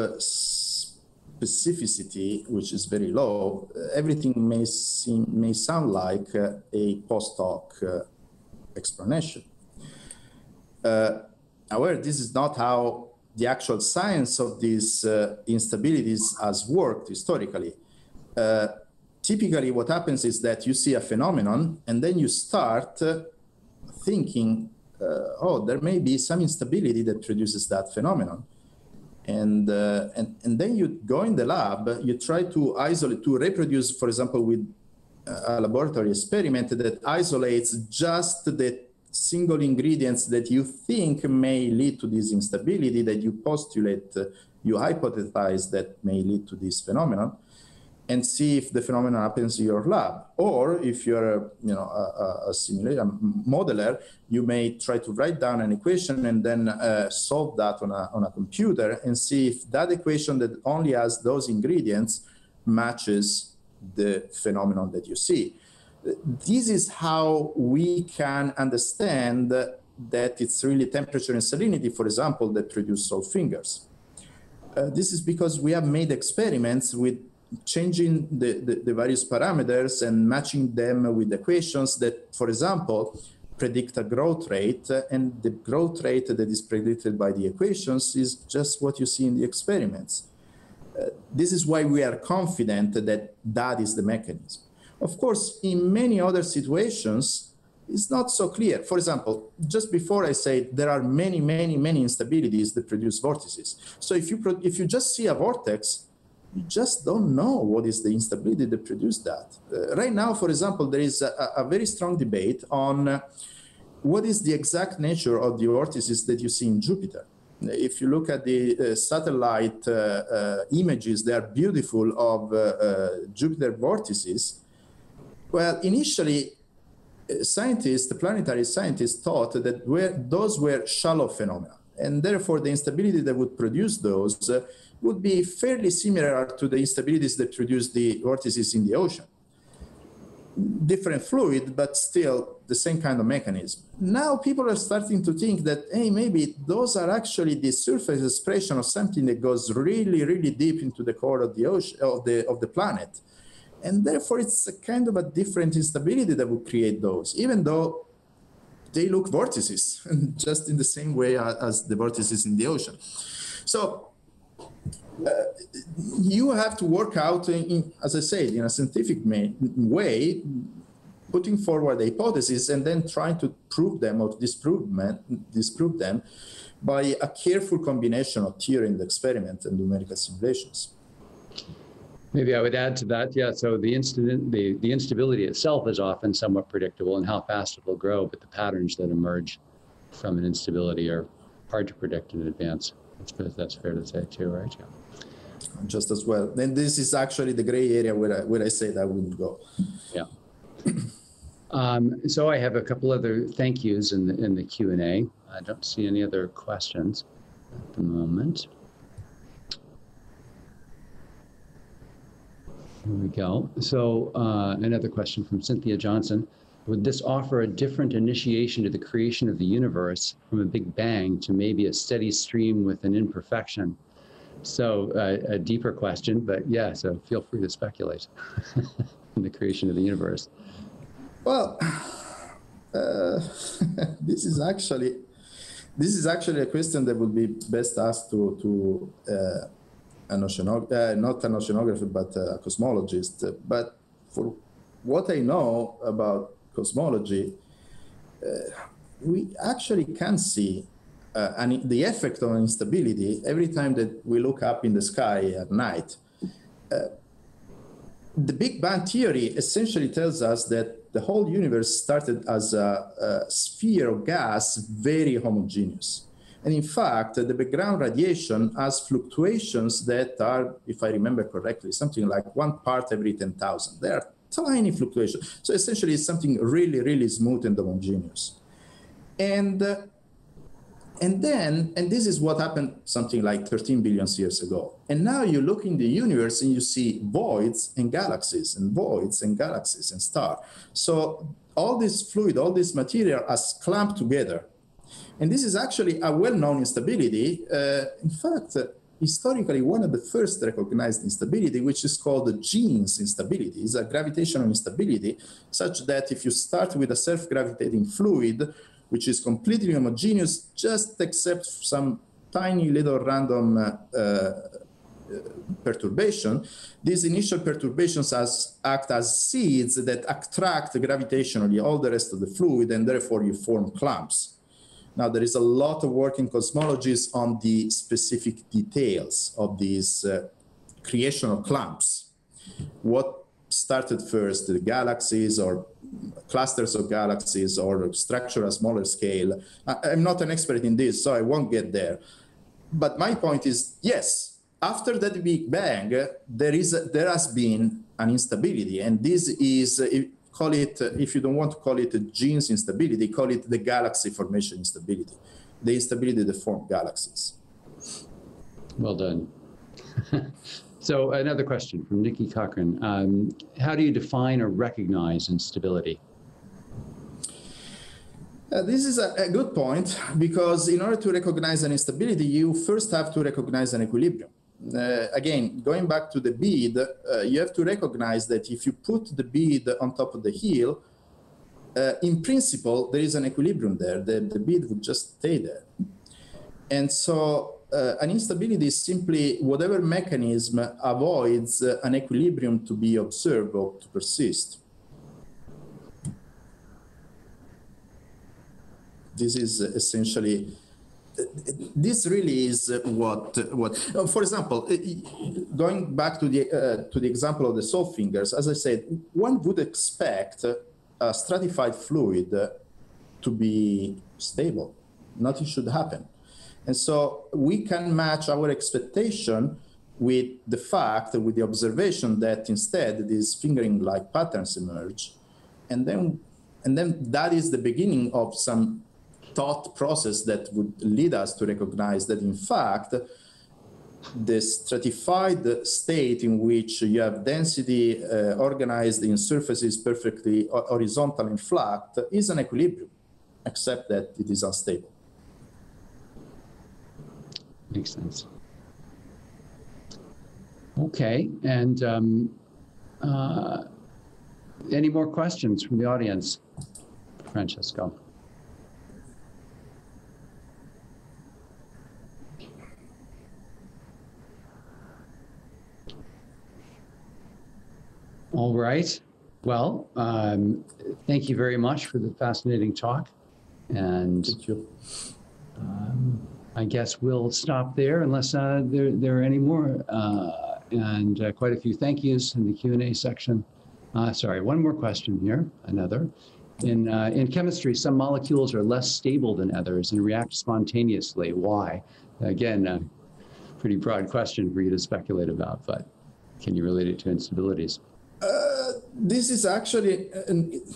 specificity, which is very low, everything may sound like a post hoc explanation. However, this is not how the actual science of these instabilities has worked historically. Typically, what happens is that you see a phenomenon, and then you start thinking, oh, there may be some instability that produces that phenomenon. And then you go in the lab, you try to isolate, to reproduce, for example, with a laboratory experiment that isolates just the single ingredients that you think may lead to this instability, that you postulate, you hypothesize that may lead to this phenomenon, and see if the phenomenon happens in your lab. Or if you're a simulator modeler, you may try to write down an equation and then solve that on a computer and see if that equation that only has those ingredients matches the phenomenon that you see. This is how we can understand that it's really temperature and salinity, for example, that produce salt fingers. This is because we have made experiments with changing the various parameters and matching them with equations that, for example, predict a growth rate, and the growth rate that is predicted by the equations is just what you see in the experiments. This is why we are confident that that is the mechanism. Of course, in many other situations, it's not so clear. For example, just before I say there are many instabilities that produce vortices. So if you just see a vortex, you just don't know what is the instability that produced that. Right now, for example, there is a very strong debate on what is the exact nature of the vortices that you see in Jupiter. If you look at the satellite images, they are beautiful of Jupiter vortices. Well, initially, the planetary scientists thought that those were shallow phenomena, and therefore the instability that would produce those would be fairly similar to the instabilities that produce the vortices in the ocean. Different fluid, but still the same kind of mechanism. Now people are starting to think that, hey, maybe those are actually the surface expression of something that goes really, really deep into the core of the ocean, of the planet. And therefore, it's a kind of a different instability that would create those, even though they look vortices, just in the same way as the vortices in the ocean. So you have to work out, as I said, in a scientific way, putting forward the hypotheses and then trying to prove them or disprove them by a careful combination of theory and experiment and numerical simulations. Maybe I would add to that, yeah, so the instability itself is often somewhat predictable in how fast it will grow, but the patterns that emerge from an instability are hard to predict in advance. That's fair to say too, right? Yeah. Just as well. Then this is actually the gray area where I said I wouldn't go. Yeah. So I have a couple other thank yous in the Q&A. I don't see any other questions at the moment. Here we go. So another question from Cynthia Johnson. Would this offer a different initiation to the creation of the universe from a big bang to maybe a steady stream with an imperfection? So a deeper question, but yeah, so feel free to speculate in the creation of the universe. Well, this is actually a question that would be best asked to not an oceanographer, but a cosmologist. But for what I know about cosmology, we actually can see the effect of instability every time that we look up in the sky at night. The Big Bang theory essentially tells us that the whole universe started as a sphere of gas, very homogeneous. And in fact, the background radiation has fluctuations that are, if I remember correctly, something like 1 part every 10,000. They are tiny fluctuations. So essentially, it's something really, really smooth and homogeneous. And this is what happened something like 13 billion years ago. And now you look in the universe and you see voids and galaxies and voids and galaxies and stars. So all this fluid, all this material has clamped together. And this is actually a well-known instability. In fact, historically, one of the first recognized instability, which is called the Jeans instability, is a gravitational instability, such that if you start with a self-gravitating fluid, which is completely homogeneous, just except some tiny little random perturbation, these initial perturbations act as seeds that attract gravitationally all the rest of the fluid, and therefore you form clumps. Now, there is a lot of work in cosmologies on the specific details of these creation of clumps. What started first, the galaxies or clusters of galaxies or structure at smaller scale? I'm not an expert in this, so I won't get there. But my point is, yes, after that Big Bang, there has been an instability, and this is, call it, if you don't want to call it a Jeans instability, call it the galaxy formation instability, the instability that form galaxies. Well done. So another question from Nikki Cochran. How do you define or recognize instability? This is a good point, because in order to recognize an instability, you first have to recognize an equilibrium. Again, going back to the bead, you have to recognize that if you put the bead on top of the heel, in principle, there is an equilibrium there. The bead would just stay there. And so an instability is simply whatever mechanism avoids an equilibrium to be observed or to persist. This is essentially, this really is what for example, going back to the example of the salt fingers, as I said, one would expect a stratified fluid to be stable. Nothing should happen. And so we can match our expectation with the fact, with the observation that instead these fingering-like patterns emerge. And then that is the beginning of some thought process that would lead us to recognize that, in fact, the stratified state in which you have density organized in surfaces perfectly horizontal and flat is an equilibrium, except that it is unstable. Makes sense. Okay, and any more questions from the audience, Francesco? All right. Well, thank you very much for the fascinating talk. And Thank you. I guess we'll stop there unless there are any more. And quite a few thank yous in the Q&A section. Sorry, one more question here, another. In chemistry, some molecules are less stable than others and react spontaneously. Why? Again, a pretty broad question for you to speculate about, but can you relate it to instabilities? This is actually,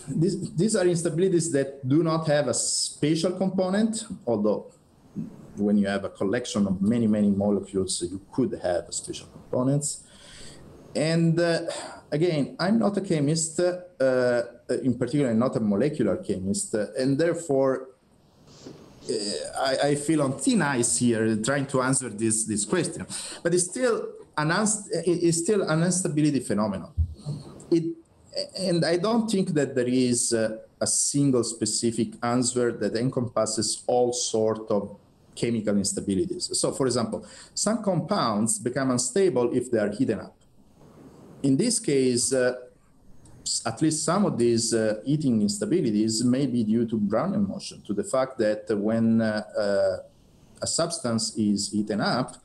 these are instabilities that do not have a spatial component, although when you have a collection of many, many molecules, you could have spatial components. And again, I'm not a chemist, in particular, not a molecular chemist, and therefore, I feel on thin ice here trying to answer this question. But it's still an instability phenomenon. And I don't think that there is a single specific answer that encompasses all sorts of chemical instabilities. So, for example, some compounds become unstable if they are heated up. In this case, at least some of these heating instabilities may be due to Brownian motion, to the fact that when a substance is heaten up,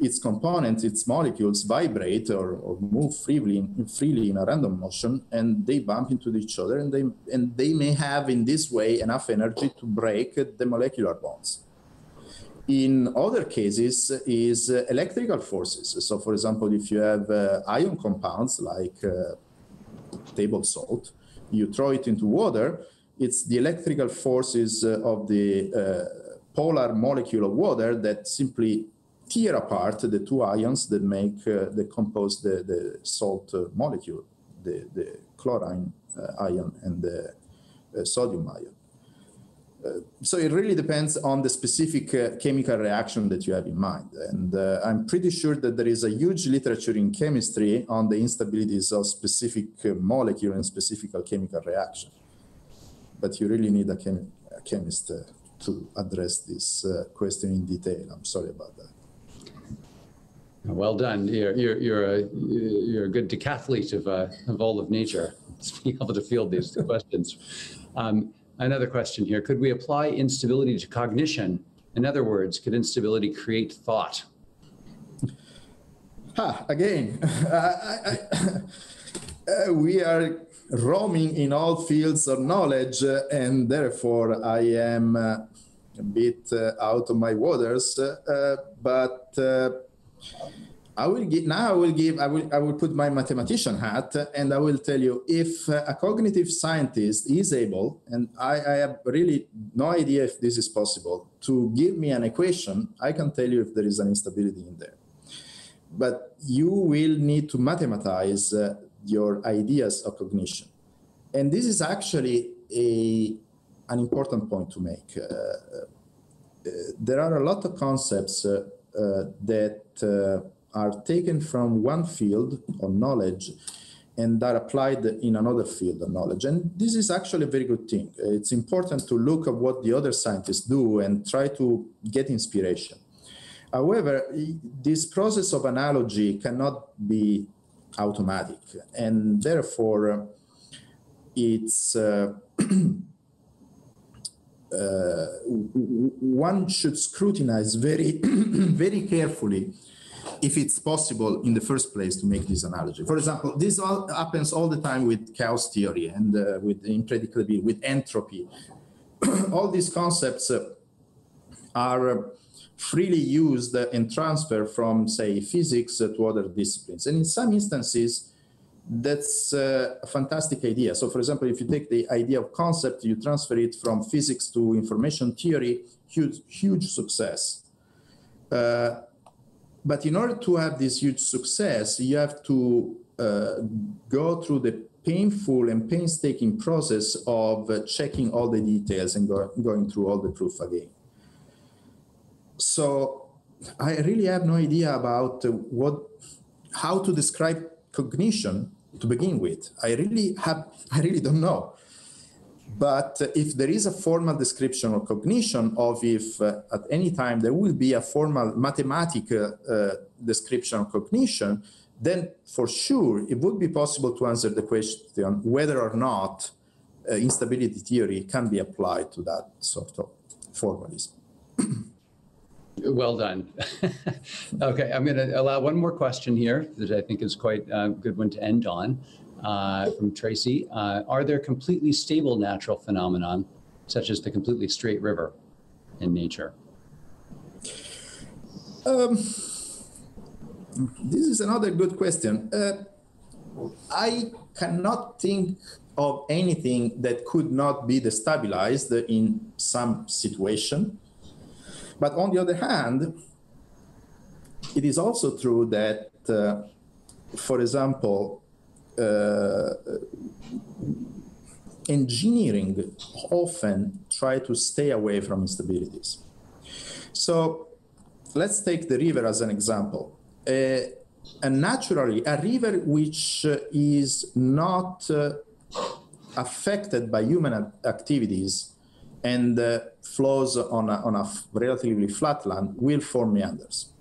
its components, its molecules vibrate or move freely in a random motion, and they bump into each other, and they may have in this way enough energy to break the molecular bonds. In other cases is electrical forces. So for example, if you have ion compounds like table salt, you throw it into water, it's the electrical forces of the polar molecule of water that simply tear apart the two ions that that compose the salt molecule, the chlorine ion and the sodium ion. So it really depends on the specific chemical reaction that you have in mind. And I'm pretty sure that there is a huge literature in chemistry on the instabilities of specific molecule and specific chemical reaction. But you really need a chemist to address this question in detail. I'm sorry about that. Well done. You're a good decathlete of all of nature, being able to field these questions. Another question here: could we apply instability to cognition? In other words, could instability create thought? Again, we are roaming in all fields of knowledge, and therefore I am a bit out of my waters. But I will put my mathematician hat, and I will tell you, if a cognitive scientist is able, and I have really no idea if this is possible, to give me an equation, I can tell you if there is an instability in there. But you will need to mathematize your ideas of cognition. And this is actually an important point to make. There are a lot of concepts that are taken from one field of knowledge and are applied in another field of knowledge. And this is actually a very good thing. It's important to look at what the other scientists do and try to get inspiration. However, this process of analogy cannot be automatic, and therefore it's one should scrutinize very, very carefully if it's possible in the first place to make this analogy. For example, this all happens all the time with chaos theory and with imprediictability, with entropy. All these concepts are freely used and transferred from, say, physics to other disciplines. And in some instances, that's a fantastic idea. So, for example, if you take the idea of concept, you transfer it from physics to information theory, huge success. But in order to have this huge success, you have to go through the painful and painstaking process of checking all the details and going through all the proof again. So I really have no idea about how to describe cognition to begin with. I really don't know. But if there is a formal description of cognition, of if at any time there will be a formal mathematical description of cognition, then for sure it would be possible to answer the question whether or not instability theory can be applied to that sort of formalism. Well done. Okay, I'm going to allow one more question here that I think is quite a good one to end on, from Tracy. Are there completely stable natural phenomenon, such as the completely straight river in nature? This is another good question. I cannot think of anything that could not be destabilized in some situation. But on the other hand, it is also true that, for example, engineering often try to stay away from instabilities. So let's take the river as an example. And naturally, a river which is not affected by human activities and flows on a relatively flat land will form meanders.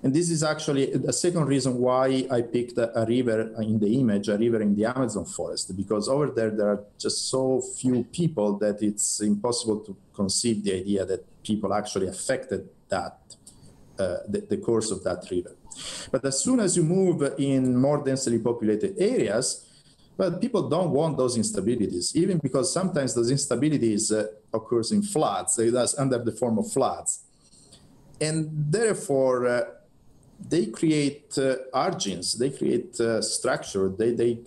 And this is actually a second reason why I picked a river in the image, a river in the Amazon forest, because over there are just so few people that it's impossible to conceive the idea that people actually affected that, the course of that river. But as soon as you move in more densely populated areas, well, people don't want those instabilities, even because sometimes those instabilities occurs in floods, that's under the form of floods. And therefore, they create argins, they create structure, they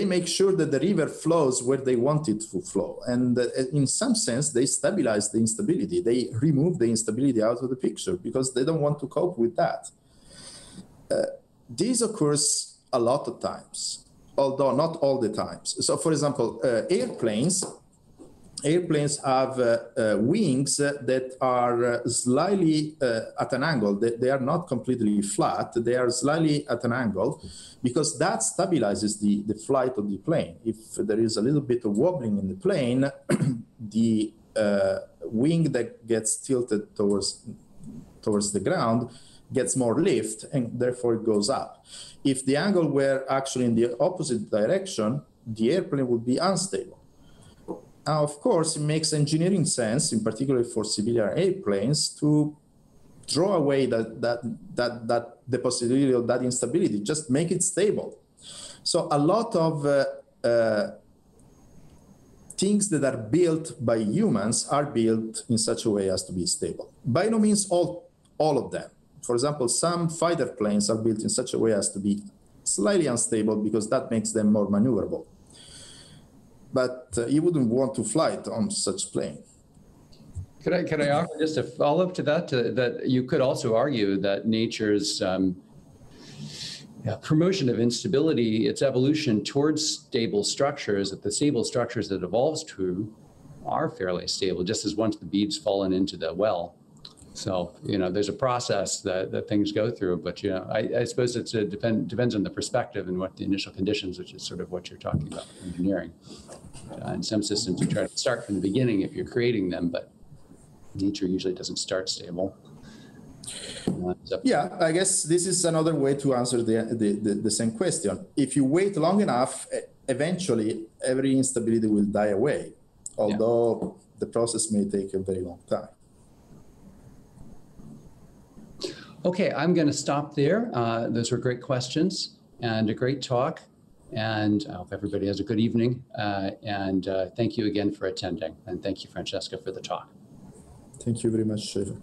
make sure that the river flows where they want it to flow. And in some sense, they stabilize the instability. They remove the instability out of the picture because they don't want to cope with that. This occurs a lot of times, although not all the times. So for example, airplanes have wings that are slightly at an angle. They are not completely flat. They are slightly at an angle because that stabilizes the flight of the plane. If there is a little bit of wobbling in the plane, the wing that gets tilted towards the ground gets more lift, and therefore it goes up. If the angle were actually in the opposite direction, the airplane would be unstable. Now, of course, it makes engineering sense, in particular for civilian airplanes, to draw away the possibility of that instability, just make it stable. So a lot of things that are built by humans are built in such a way as to be stable. By no means all of them. For example, some fighter planes are built in such a way as to be slightly unstable because that makes them more maneuverable. But you wouldn't want to fly it on such plane. Could I offer just a follow-up to that? That you could also argue that nature's promotion of instability, its evolution towards stable structures, that the stable structures that evolves to are fairly stable, just as once the bead's fallen into the well. So, there's a process that things go through, but, I suppose it depends on the perspective and what the initial conditions, which is sort of what you're talking about with engineering. In some systems, you try to start from the beginning if you're creating them, but nature usually doesn't start stable. Yeah, I guess this is another way to answer the same question. If you wait long enough, eventually every instability will die away, although the process may take a very long time. Okay, I'm going to stop there. Those were great questions and a great talk. And I hope everybody has a good evening. And thank you again for attending. And thank you, Francesco, for the talk. Thank you very much, Trevor.